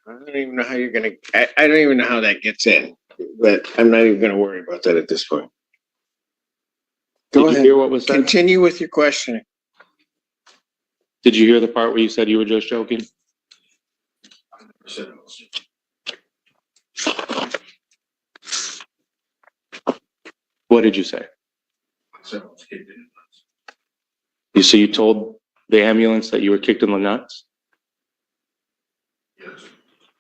I don't even know how you're gonna, I don't even know how that gets in, but I'm not even gonna worry about that at this point. Go Did ahead. you hear what was said? Continue with your questioning. Did you hear the part where you said you were just joking? What did you say? You told the ambulance that you were kicked in the nuts? Yes.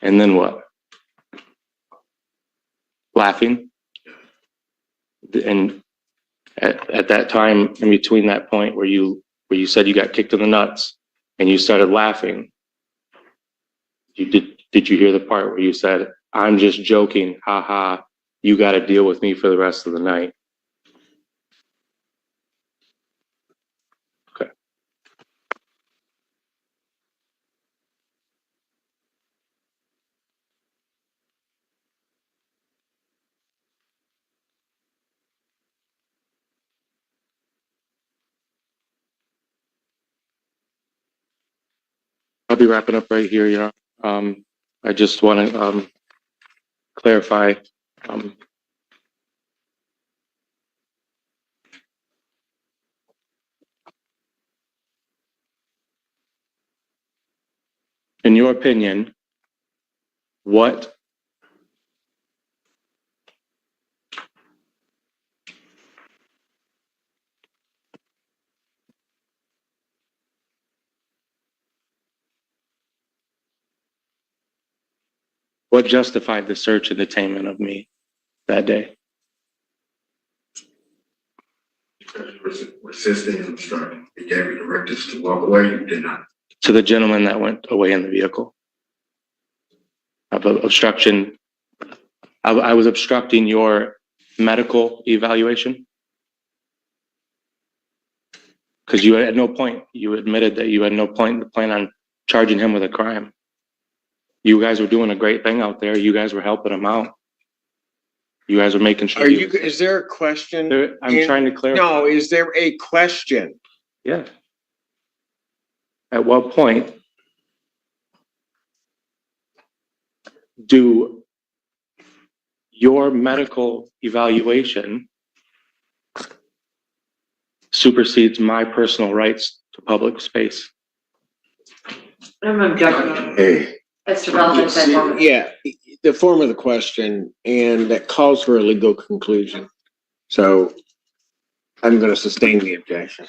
And then what? Laughing? And at that time, in between that point where you said you got kicked in the nuts and you started laughing, did you hear the part where you said, "I'm just joking, haha, you got to deal with me for the rest of the night"? Okay. I'll be wrapping up right here, Your Honor. I just want to clarify. In your opinion, what justified the search and detainment of me that day? Because you were resisting and obstructing. He gave you directives to walk away, you did not. To the gentleman that went away in the vehicle. Of obstruction. I was obstructing your medical evaluation? Because you at no point, you admitted that you had no point to plan on charging him with a crime. You guys were doing a great thing out there. You guys were helping him out. You guys were making sure. Is there a question? I'm trying to clarify. No, is there a question? Yeah. At what point do your medical evaluation supersedes my personal rights to public space? I'm objecting. Hey. That's the relevant form. Yeah, the form of the question, and that calls for a legal conclusion. So I'm going to sustain the objection.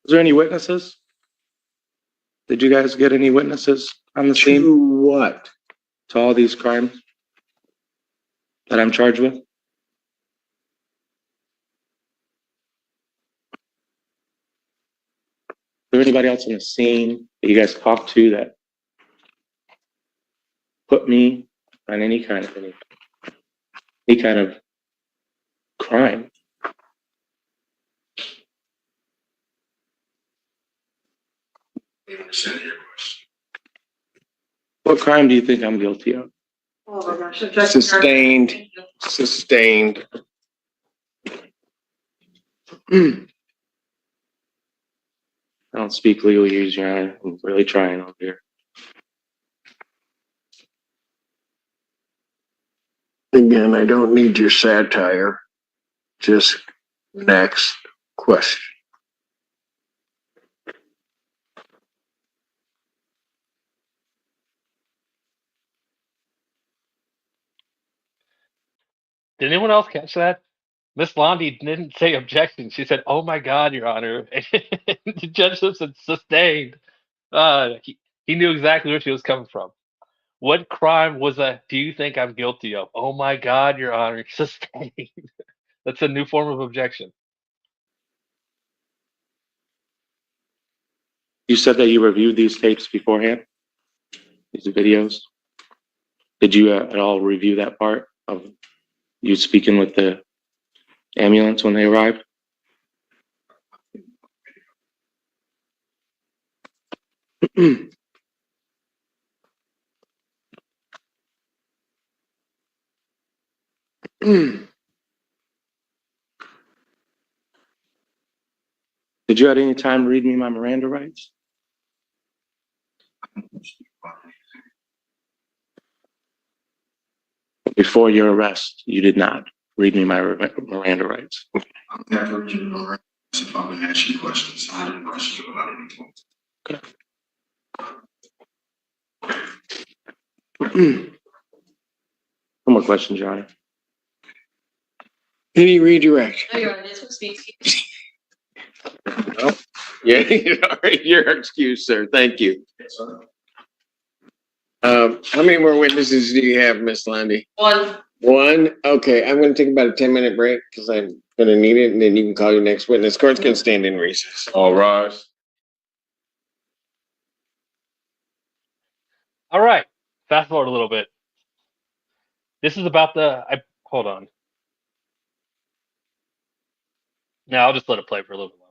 Is there any witnesses? Did you guys get any witnesses on the scene? To what? To all these crimes that I'm charged with? Is there anybody else on the scene that you guys talked to that put me on any kind of crime? What crime do you think I'm guilty of? Oh my gosh. Sustained. I don't speak legalese, Your Honor. I'm really trying over here. Again, I don't need your satire. Just next question. Did anyone else catch that? Miss Londi didn't say objection. She said, "Oh my God, Your Honor." Judge Simpson sustained. He knew exactly where she was coming from. What crime was that? Do you think I'm guilty of? Oh my God, Your Honor, sustained. That's a new form of objection. You said that you reviewed these tapes beforehand, these videos. Did you at all review that part of you speaking with the ambulance when they arrived? Did you at any time read me my Miranda rights? Before your arrest, you did not read me my Miranda rights. I'm never reading no rights if I'm gonna ask you questions. I didn't question you about anything. No more questions, Your Honor. Did he read your rights? No, Your Honor, this one speaks. No. Yeah, you're excused, sir. Thank you. How many more witnesses do you have, Miss Landy? One. One? Okay, I'm gonna take about a 10-minute break because I'm gonna need it, and then you can call your next witness. Court's gonna stand in recess. All rise. All right, fast forward a little bit. This is about hold on. No, I'll just let it play for a little bit longer.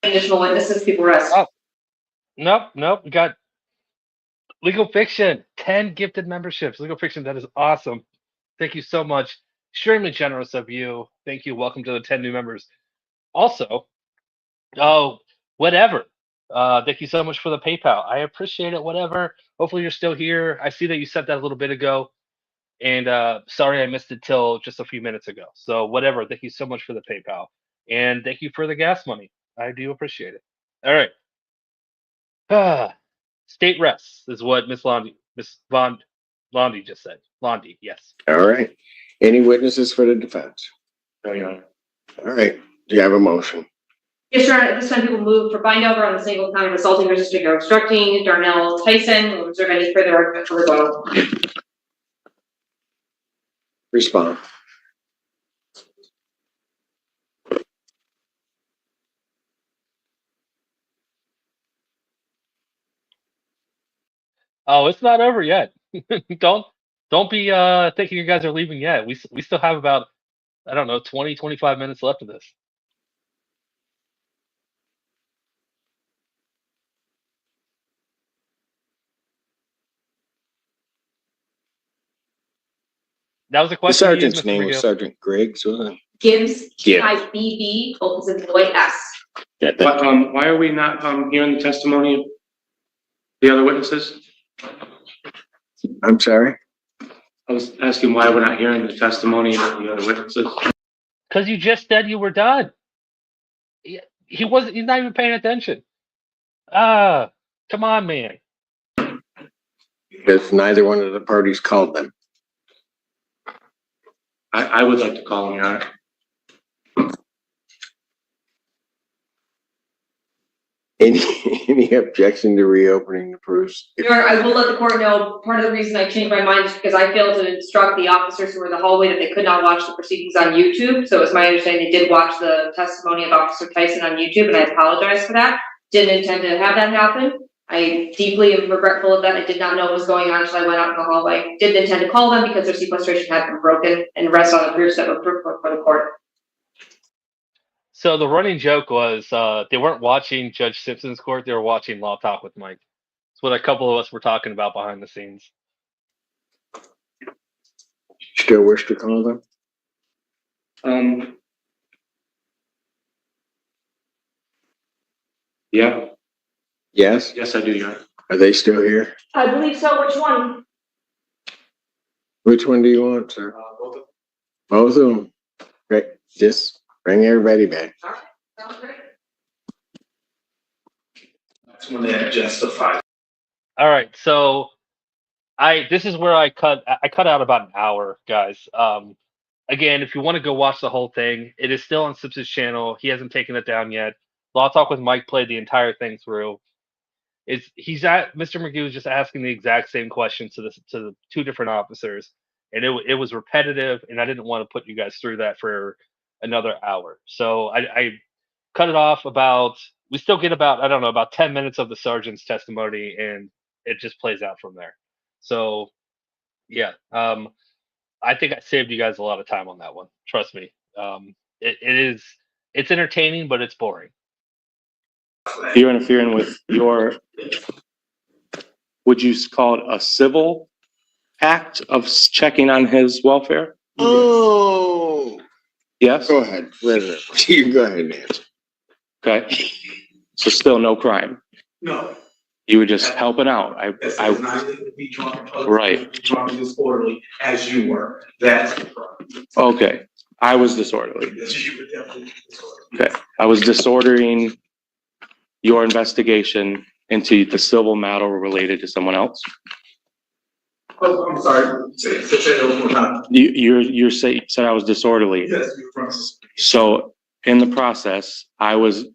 Additional witnesses, people rest. Oh, nope. We got Legal Fiction, 10 gifted memberships. Legal Fiction, that is awesome. Thank you so much. Extremely generous of you. Thank you. Welcome to the 10 new members. Also, whatever. Thank you so much for the PayPal. I appreciate it. Whatever. Hopefully you're still here. I see that you sent that a little bit ago. And sorry I missed it till just a few minutes ago. So whatever. Thank you so much for the PayPal. And thank you for the gas money. I do appreciate it. All right. State rests is what Miss Londi just said. Londi, yes. All right. Any witnesses for the defense? No, Your Honor. All right. Do you have a motion? Yes, Your Honor, at this time, people move for bind over on the single count of assaulting, resisting, or obstructing Darnell Tyson. Will reserve any further argument for rebuttal. Respond. Oh, it's not over yet. don't be thinking you guys are leaving yet. We still have about, I don't know, 20, 25 minutes left of this. That was a The question. sergeant's name was Sergeant Griggs, wasn't it? Gibbs, Gibbs. Gibb, opposite Boyd S. Yeah, Why are we not hearing the testimony of the other witnesses? I'm sorry? I was asking why we're not hearing the testimony of the other witnesses. Because you just said you were done. He's not even paying attention. Come on, man. Because neither one of the parties called them. I would like to call him, Your Honor. Any objection to reopening the proofs? Your Honor, I will let the court know, part of the reason I changed my mind is because I failed to instruct the officers who were in the hallway that they could not watch the proceedings on YouTube. So it's my understanding they did watch the testimony of Officer Tyson on YouTube, and I apologize for that. Didn't intend to have that happen. I deeply am regretful of that. I did not know what was going on until I went out in the hallway. Didn't intend to call them because their sequestration had been broken and rest on the proofs that were put for the court. So the running joke was they weren't watching Judge Simpson's court, they were watching Law Talk with Mike. It's what a couple of us were talking about behind the scenes. Still wish to call them? Yeah. Yes? Yes, I do, Your Honor. Are they still here? I believe so. Which one? Which one do you want, sir? Both of them. Both of them. Great. Just bring everybody back. Sounds great. That's when they had justified. All right, so this is where I cut out about an hour, guys. Again, if you want to go watch the whole thing, it is still on Simpson's channel. He hasn't taken it down yet. Law Talk with Mike played the entire thing through. Mr. Magoo is just asking the exact same questions to the two different officers, and it was repetitive, and I didn't want to put you guys through that for another hour. So I cut it off we still get about, I don't know, about 10 minutes of the sergeant's testimony, and it just plays out from there. So yeah, I think I saved you guys a lot of time on that one. Trust me. It's entertaining, but it's boring. You're interfering with would you call it a civil act of checking on his welfare? Oh, Yes? go ahead. You go ahead and answer. Okay. So still no crime. No. You were just helping out. It's not to be drunk. Right. Drunk disorderly as you were. That's the problem. Okay. I was disorderly. Yes, you were definitely disorderly. Okay. I was disordering your investigation into the civil matter related to someone else. Oh, I'm sorry. Say that one more time. You said I was disorderly. Yes, you're from. So in the process, because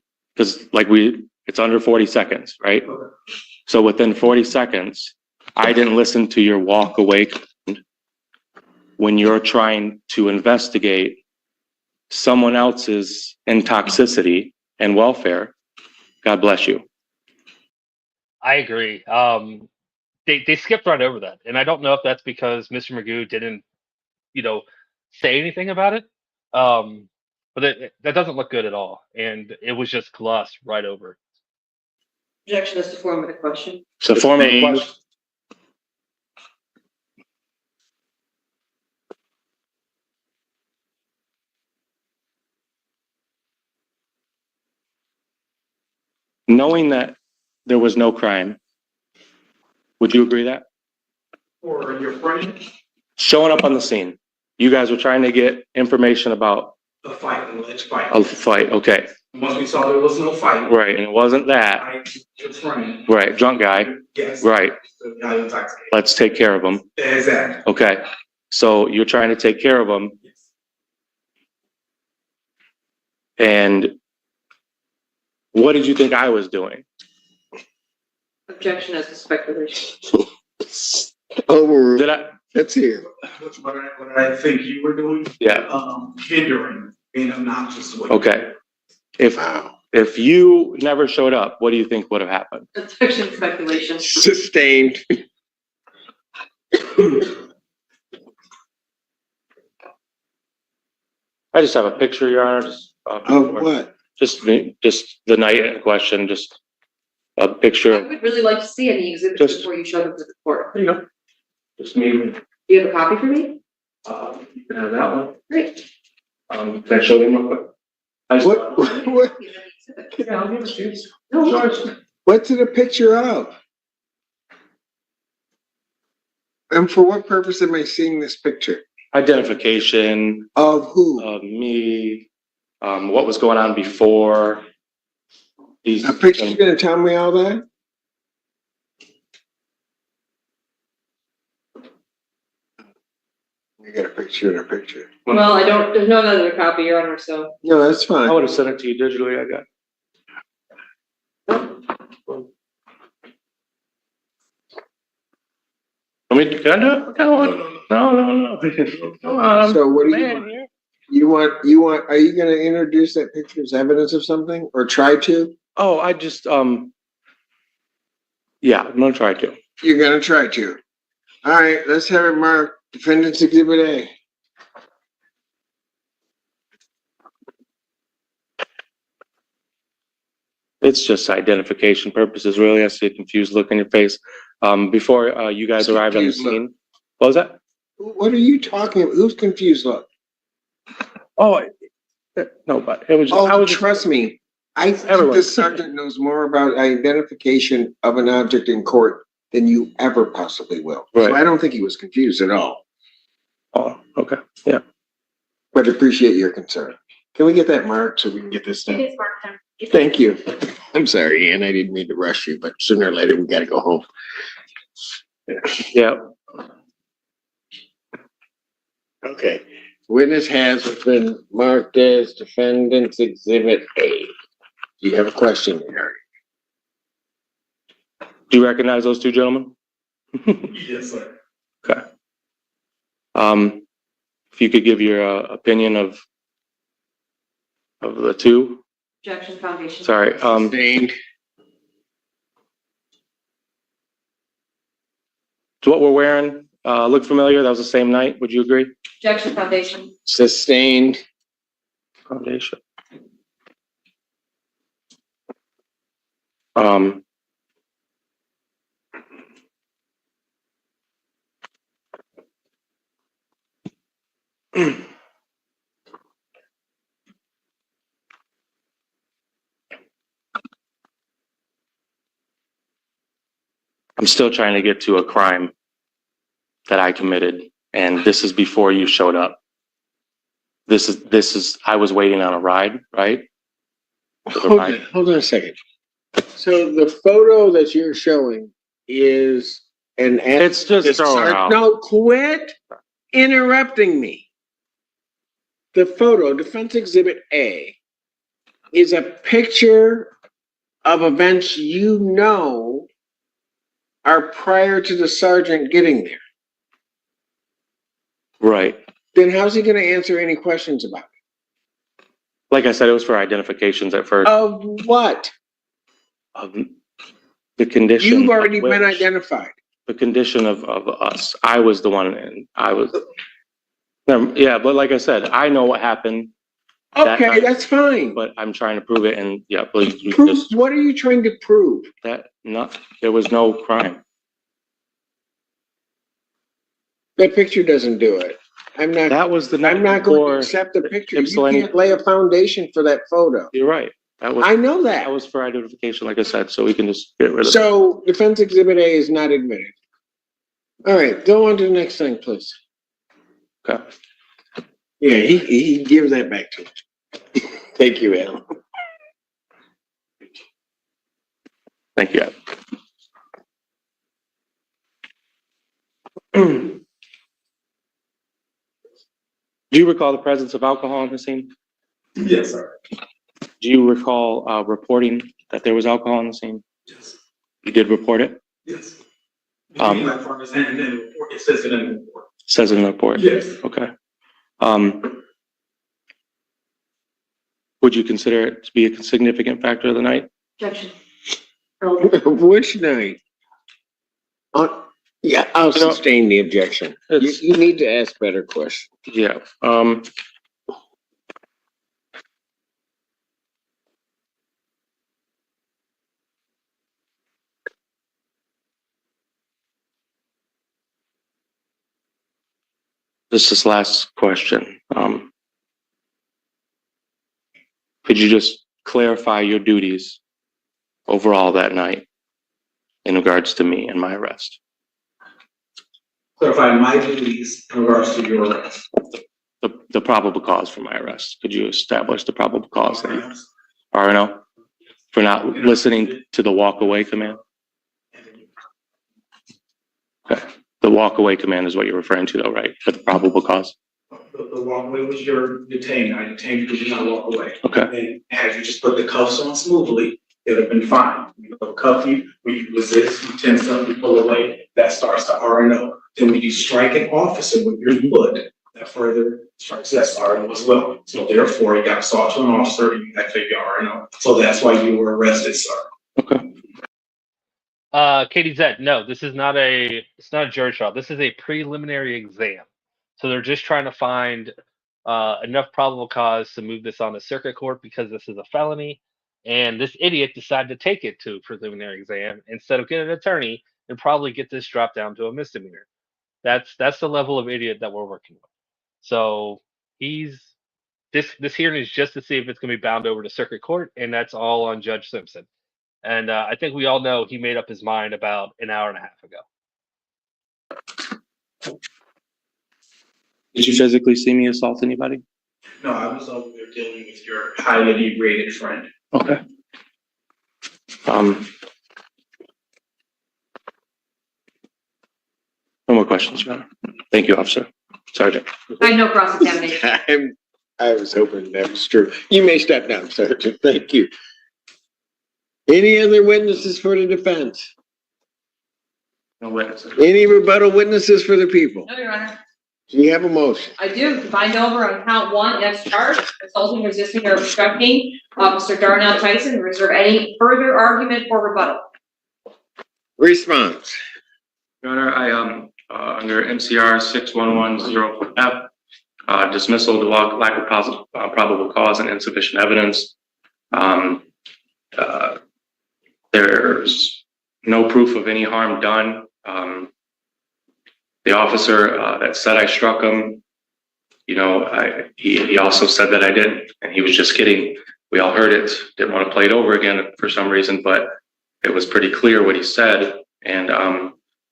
it's under 40 seconds, right? Okay. So within 40 seconds, I didn't listen to your walk away when you're trying to investigate someone else's intoxicity and welfare. God bless you. I agree. They skipped right over that, and I don't know if that's because Mr. Magoo didn't, say anything about it. But that doesn't look good at all, and it was just glossed right over. Objection is the form of the question. It's the form of the question. Knowing that there was no crime, would you agree that? Or your friend? Showing up on the scene, you guys were trying to get information about A fight, an alleged fight. a fight. Okay, Once we saw there was no fight. right, and it wasn't that. Your friend. Right, drunk guy. Yes. Right. The guy intoxicated. Let's take care of him. Exactly. Okay, so you're trying to take care of him, and what did you think I was doing? Objection is the speculation. Overruled. Did I? Let's hear. What I think you were doing. Yeah. Hindering, being obnoxious. Okay. If you never showed up, what do you think would have happened? Objection, speculation. Sustained. I just have a picture, Your Honor. Of what? Just the night in question, just a picture. I would really like to see any exhibits before you show them to the court. There you go. Just me. Do you have a copy for me? You can have that one. Great. Can I show them real quick? What? Yeah, I'll give it to you. No. What's it a picture of? And for what purpose am I seeing this picture? Identification. Of who? Of me. What was going on before. A picture, you're gonna tell me all that? You got a picture and a picture. Well, there's no other copy, Your Honor, so. No, that's fine. I would have sent it to you digitally, I got. Can I do it? No. Come on. So what do you Man, want? here. Are you gonna introduce that picture as evidence of something or try to? Oh, I just, yeah, I'm gonna try to. You're gonna try to. All right, let's have it marked. Defendant's Exhibit A. It's just identification purposes, really. I see a confused look on your face. Before you guys arrived on the scene. What was that? What are you talking about? Who's confused look? Oh, no, but it was. Trust me. I think the sergeant knows more about identification of an object in court than you ever possibly will. Right. So I don't think he was confused at all. Oh, okay, yeah. But appreciate your concern. Can we get that marked so we can get this done? It is marked down. Thank you. I'm sorry, Ann. I didn't mean to rush you, but sooner or later we gotta go home. Yeah. Okay. Witness has been marked as Defendant's Exhibit A. You have a question there. Do you recognize those two gentlemen? Yes, sir. Okay. If you could give your opinion of the two. Objection foundation. Sorry. Sustained. So what we're wearing look familiar? That was the same night. Would you agree? Objection foundation. Sustained. Foundation. I'm still trying to get to a crime that I committed, and this is before you showed up. This is I was waiting on a ride, right? Hold on a second. So the photo that you're showing is an. It's just thrown out. No, quit interrupting me. The photo, Defense Exhibit A, is a picture of events you know are prior to the sergeant getting there. Right. Then how's he going to answer any questions about it? Like I said, it was for identifications at first. Of what? Of the condition. You've already been identified. The condition of us. I was the one, and I was. Yeah, but like I said, I know what happened. Okay, that's fine. But I'm trying to prove it, and yeah, please. What are you trying to prove? That there was no crime. That picture doesn't do it. I'm not. That was the night I'm not going to before accept the picture. You Ypsilanti- can't lay a foundation for that photo. You're right. That was. I know that. That was for identification, like I said, so we can just get rid of it. So Defense Exhibit A is not admitted. All right, go on to the next thing, please. Okay. Yeah, he gives that back to me. Thank you, Alan. Thank you, Adam. Do you recall the presence of alcohol on the scene? Yes, sir. Do you recall reporting that there was alcohol on the scene? Yes. You did report it? Yes. It says it in the report. Says it in the report? Yes. Okay. Would you consider it to be a significant factor of the night? Objection. Which night? Yeah, I'll sustain the objection. You need to ask better questions. Yeah. This is last question. Could you just clarify your duties overall that night in regards to me and my arrest? Clarify my duties in regards to your arrest. The probable cause for my arrest. Could you establish the probable cause that you RNO for not listening to the walk away command? Okay. The walk away command is what you're referring to though, right? For the probable cause? The walk away was your detained. I detained you because you did not walk away. Okay. And had you just put the cuffs on smoothly, it would have been fine. You cuff you, when you resist, you tense up, you pull away, that starts to RNO. Then when you strike an officer with your foot, that further strikes that RNO as well. So therefore, you got assault to an officer, you activate your RNO. So that's why you were arrested, sir. Katie Z, no, this is not it's not a jury trial. This is a preliminary exam. So they're just trying to find enough probable cause to move this on to circuit court because this is a felony. And this idiot decided to take it to preliminary exam instead of getting an attorney and probably get this dropped down to a misdemeanor. That's the level of idiot that we're working with. So this hearing is just to see if it's going to be bound over to circuit court, and that's all on Judge Simpson. And I think we all know he made up his mind about an hour and a half ago. Did you physically see me assault anybody? No, I was over there dealing with your highly rated friend. Okay. No more questions, Your Honor. Thank you, Officer. Sergeant. I had no cross-examination. I was hoping that was true. You may step down, Sergeant. Thank you. Any other witnesses for the defense? No witnesses. Any rebuttal witnesses for the people? No, Your Honor. Do you have a motion? I do. To find over on count one as charged, assaulting, resisting, or obstructing Officer Darnell Tyson, reserve any further argument for rebuttal. Response. Your Honor, I, under MCR 6110F, dismissal to lack of probable cause and insufficient evidence. There's no proof of any harm done. The officer that said I struck him, you know, he also said that I didn't, and he was just kidding. We all heard it. Didn't want to play it over again for some reason, but it was pretty clear what he said. And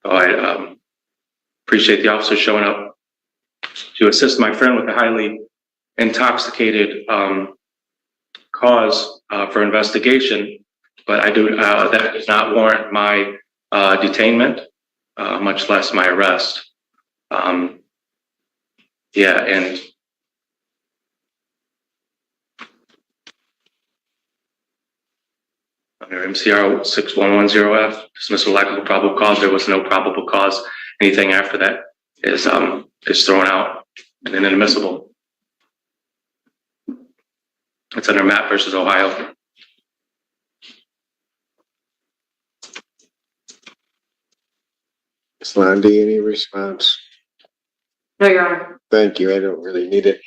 I appreciate the officer showing up to assist my friend with a highly intoxicated cause for investigation. But I do that does not warrant my detainment, much less my arrest. Yeah, and under MCR 6110F, dismissal lack of a probable cause, there was no probable cause. Anything after that is thrown out and inadmissible. It's under Matt versus Ohio. Ms. Lundy, any response? No, Your Honor. Thank you. I don't really need it.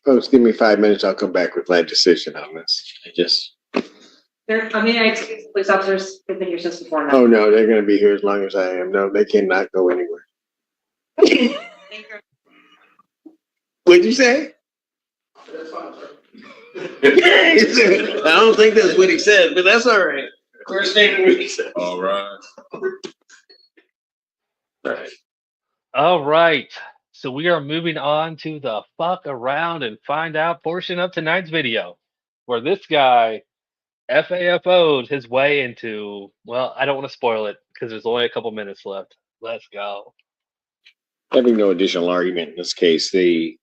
Folks, give me 5 minutes. I'll come back with my decision on this. Police officers have been here since before now. Oh, no, they're gonna be here as long as I am. No, they cannot go anywhere. What'd you say? I don't think that's what he said, but that's all right. First name what he said. All right. All right. So we are moving on to the fuck around and find out portion of tonight's video, where this guy FAFO'd his way into, well, I don't want to spoil it because there's only a couple minutes left. Let's go. Having no additional argument in this case, the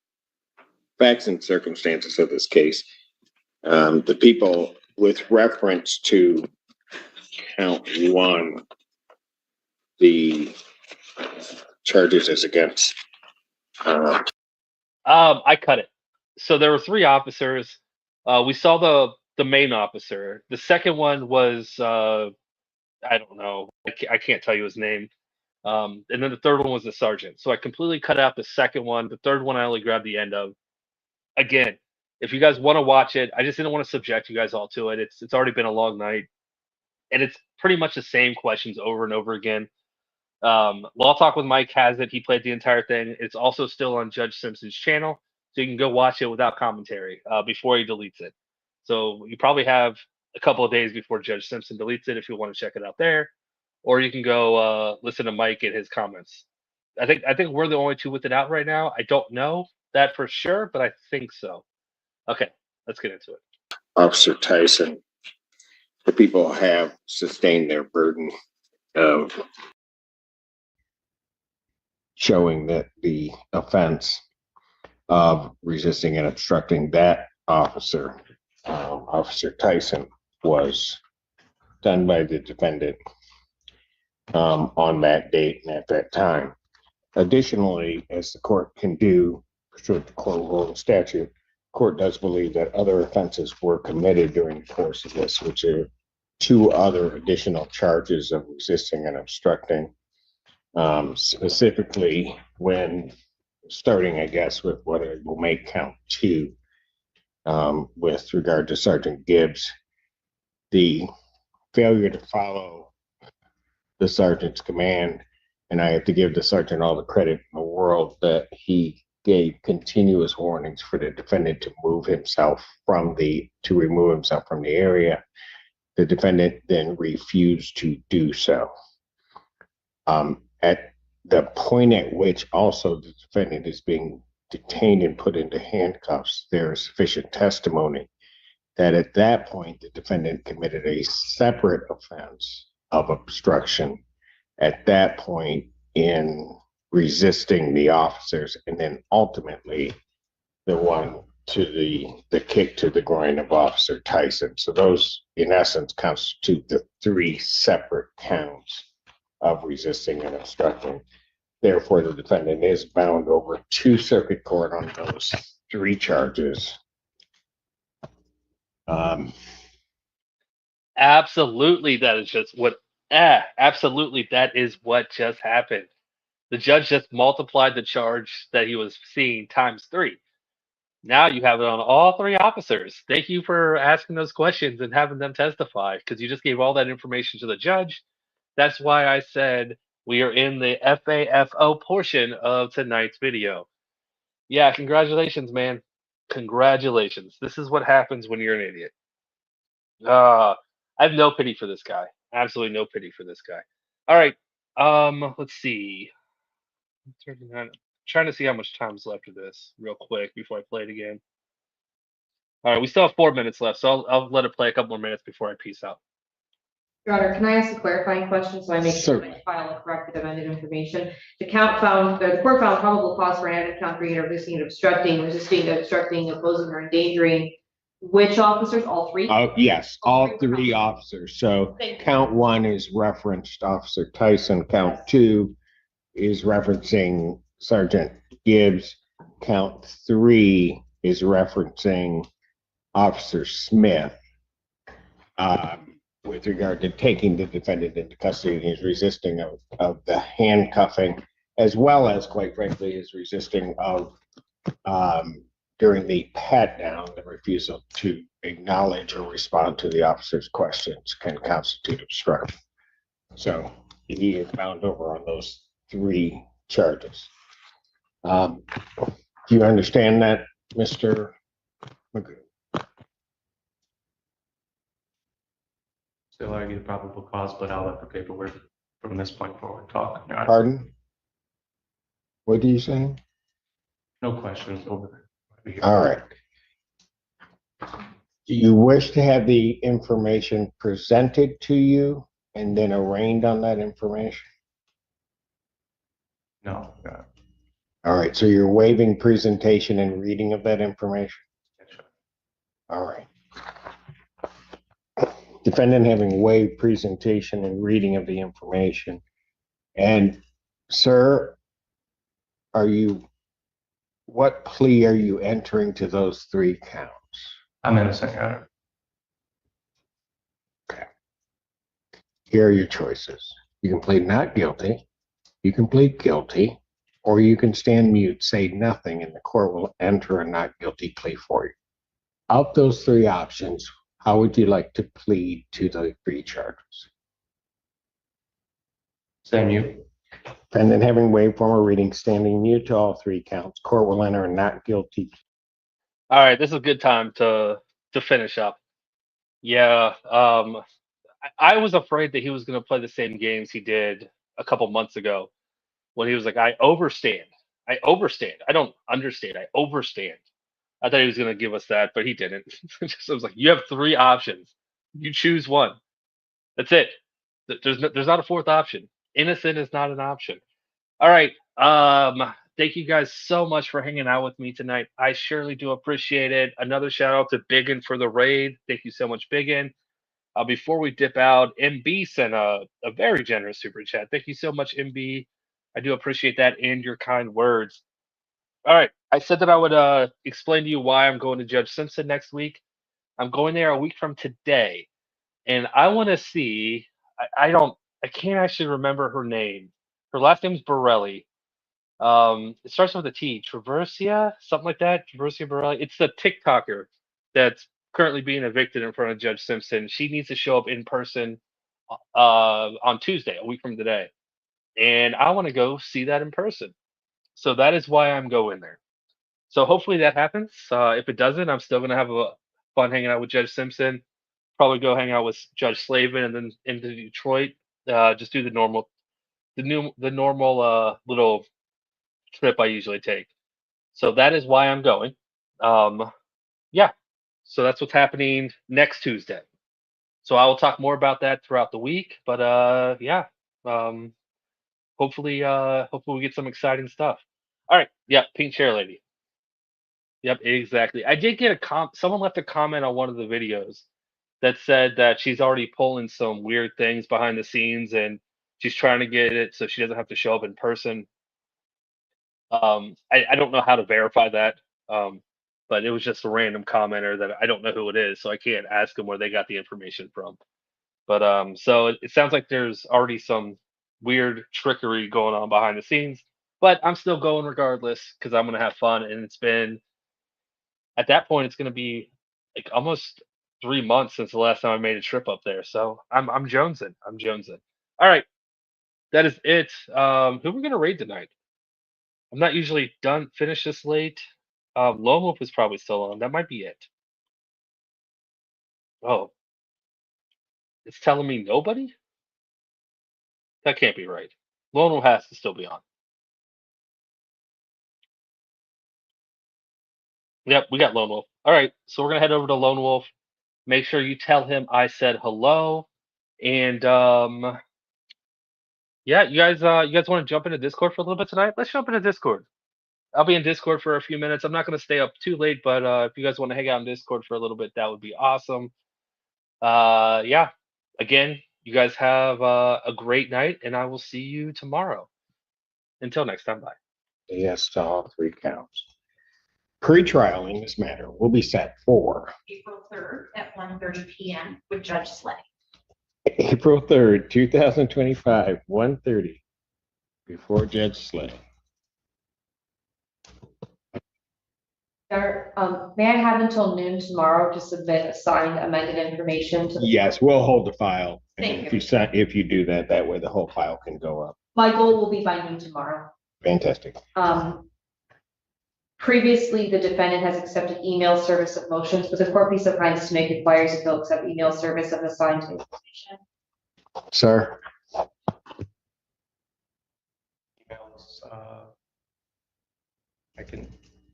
facts and circumstances of this case, the people with reference to count one, the charges as against. I cut it. So there were three officers. We saw the main officer. The second one was I don't know. I can't tell you his name. And then the third one was the sergeant. So I completely cut out the second one. The third one I only grabbed the end of. Again, if you guys want to watch it, I just didn't want to subject you guys all to it. It's already been a long night, and it's pretty much the same questions over and over again. Law Talk with Mike has it. He played the entire thing. It's also still on Judge Simpson's channel, so you can go watch it without commentary before he deletes it. So you probably have a couple of days before Judge Simpson deletes it if you want to check it out there, or you can go listen to Mike and his comments. I think we're the only two with it out right now. I don't know that for sure, but I think so. Okay, let's get into it. Officer Tyson, the people have sustained their burden of showing that the offense of resisting and obstructing that officer, Officer Tyson, was done by the defendant on that date and at that time. Additionally, as the court can do pursuant to court rule and statute, court does believe that other offenses were committed during the course of this, which are two other additional charges of resisting and obstructing, specifically when starting, I guess, with what it will make count two, with regard to Sergeant Gibbs, the failure to follow the sergeant's command. And I have to give the sergeant all the credit in the world that he gave continuous warnings for the defendant to remove himself from the area. The defendant then refused to do so. At the point at which also the defendant is being detained and put into handcuffs, there is sufficient testimony that at that point the defendant committed a separate offense of obstruction at that point in resisting the officers, and then ultimately the one to the kick to the groin of Officer Tyson. So those, in essence, constitute the three separate counts of resisting and obstructing. Therefore, the defendant is bound over to circuit court on those three charges. Absolutely, that is just what. Absolutely, that is what just happened. The judge just multiplied the charge that he was seeing times 3. Now you have it on all 3 officers. Thank you for asking those questions and having them testify, because you just gave all that information to the judge. That's why I said we are in the FAFO portion of tonight's video. Yeah, congratulations, man. Congratulations. This is what happens when you're an idiot. I have no pity for this guy. Absolutely no pity for this guy. All right. Let's see. 39. Trying to see how much time's left of this real quick before I play it again. All right, we still have 4 minutes left, so I'll let it play a couple more minutes before I peace out. Your Honor, can I ask a clarifying question so I make sure I file a corrected amended information? The court found probable cause for added count 3 and resisting, obstructing, opposing, or endangering. Which officers? All 3? Yes, all 3 officers. So count 1 is referenced Officer Tyson. Count 2 is referencing Sergeant Gibbs. Count 3 is referencing Officer Smith. With regard to taking the defendant into custody and his resisting of the handcuffing, as well as, quite frankly, his resisting of during the pat down, the refusal to acknowledge or respond to the officer's questions can constitute obstruction. So he is bound over on those 3 charges. Do you understand that, Mr. Magoo? Still argue the probable cause, but I'll let the paperwork from this point forward talk. Your Honor. Pardon? What are you saying? No questions over there. All right. Do you wish to have the information presented to you and then arraigned on that information? No. All right. So you're waiving presentation and reading of that information? Yes, sir. All right. Defendant having waived presentation and reading of the information. And sir, what plea are you entering to those 3 counts? I'm innocent, Your Honor. Okay. Here are your choices. You can plead not guilty, you can plead guilty, or you can stand mute, say nothing, and the court will enter a not guilty plea for you. Of those 3 options, how would you like to plead to the 3 charges? Stand mute. Defendant having waived formal reading, standing mute to all 3 counts. Court will enter a not guilty. All right, this is a good time to finish up. Yeah, I was afraid that he was going to play the same games he did a couple months ago when he was like, I overstand. I don't understand. I overstand. I thought he was going to give us that, but he didn't. So I was like, you have 3 options. You choose one. That's it. There's not a 4th option. Innocent is not an option. All right. Thank you guys so much for hanging out with me tonight. I surely do appreciate it. Another shout out to Biggin for the raid. Thank you so much, Biggin. Before we dip out, MB sent a very generous super chat. Thank you so much, MB. I do appreciate that and your kind words. All right. I said that I would explain to you why I'm going to Judge Simpson next week. I'm going there a week from today. And I want to see, I can't actually remember her name. Her last name is Borelli. It starts with a T, Traversia, something like that. Traversia Borelli. It's the TikToker that's currently being evicted in front of Judge Simpson. She needs to show up in person on Tuesday, a week from today. And I want to go see that in person. So that is why I'm going there. So hopefully that happens. If it doesn't, I'm still going to have a fun hanging out with Judge Simpson. Probably go hang out with Judge Slavin and then into Detroit. Just do the normal little trip I usually take. So that is why I'm going. Yeah. So that's what's happening next Tuesday. So I will talk more about that throughout the week. But yeah. Hopefully we get some exciting stuff. All right. Yeah, pink chair lady. Yep, exactly. I did get someone left a comment on one of the videos that said that she's already pulling some weird things behind the scenes and she's trying to get it so she doesn't have to show up in person. I don't know how to verify that. Um, but it was just a random commenter that I don't know who it is, so I can't ask them where they got the information from. But so it sounds like there's already some weird trickery going on behind the scenes. But I'm still going regardless because I'm gonna have fun, and it's been at that point it's gonna be like almost 3 months since the last time I made a trip up there. So I'm jonesing. I'm jonesing. All right, that is it. Who we're gonna raid tonight? I'm not usually finished this late. Lone Wolf is probably still on. That might be it. Oh, it's telling me nobody? That can't be right. Lone Wolf has to still be on. Yep, we got Lone Wolf. All right, so we're gonna head over to Lone Wolf. Make sure you tell him I said hello. And yeah, you guys want to jump into Discord for a little bit tonight? Let's jump into Discord. I'll be in Discord for a few minutes. I'm not gonna stay up too late, but if you guys want to hang out in Discord for a little bit, that would be awesome. Yeah. Again, you guys have a great night, and I will see you tomorrow. Until next time, bye. Yes to all three counts. Pre-trial in this matter will be set for April 3rd at 1:30 p.m. with Judge Slay. April 3rd, 2025, 1:30 before Judge Slay. May I have until noon tomorrow to submit a signed amended information to the. Yes, we'll hold the file. Thank If you do that, that way the whole file can go up. My goal will be by noon tomorrow. Fantastic. Previously, the defendant has accepted email service of motions, but the court be so kind as to make inquiries if he'll accept email service of the signed information. Sir?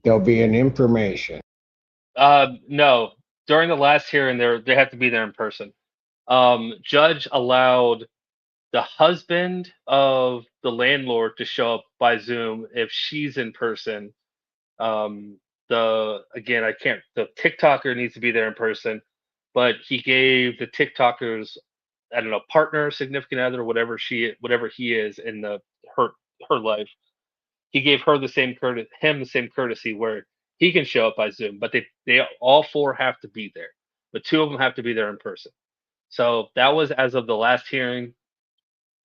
There'll be an information. No. During the last hearing, they have to be there in person. Judge allowed the husband of the landlord to show up by Zoom if she's in person. The TikToker needs to be there in person, but he gave the TikToker's, I don't know, partner, significant other, whatever he is in her life. He gave her the same courtesy where he can show up by Zoom, but they all four have to be there. But two of them have to be there in person. So that was as of the last hearing.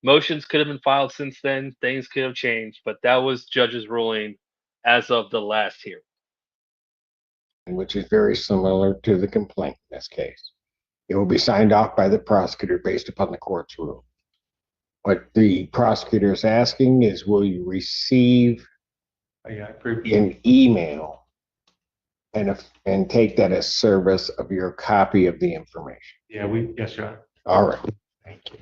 Motions could have been filed since then. Things could have changed, but that was judge's ruling as of the last hearing. Which is very similar to the complaint in this case. It will be signed off by the prosecutor based upon the court's rule. What the prosecutor is asking is, will you receive an email and take that as service of your copy of the information? Yes, Your Honor. All right. Thank you.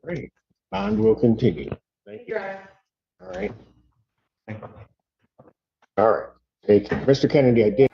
Great. Bond will continue. Thank you. All right. All right. Thank you. Mr. Kennedy, I did.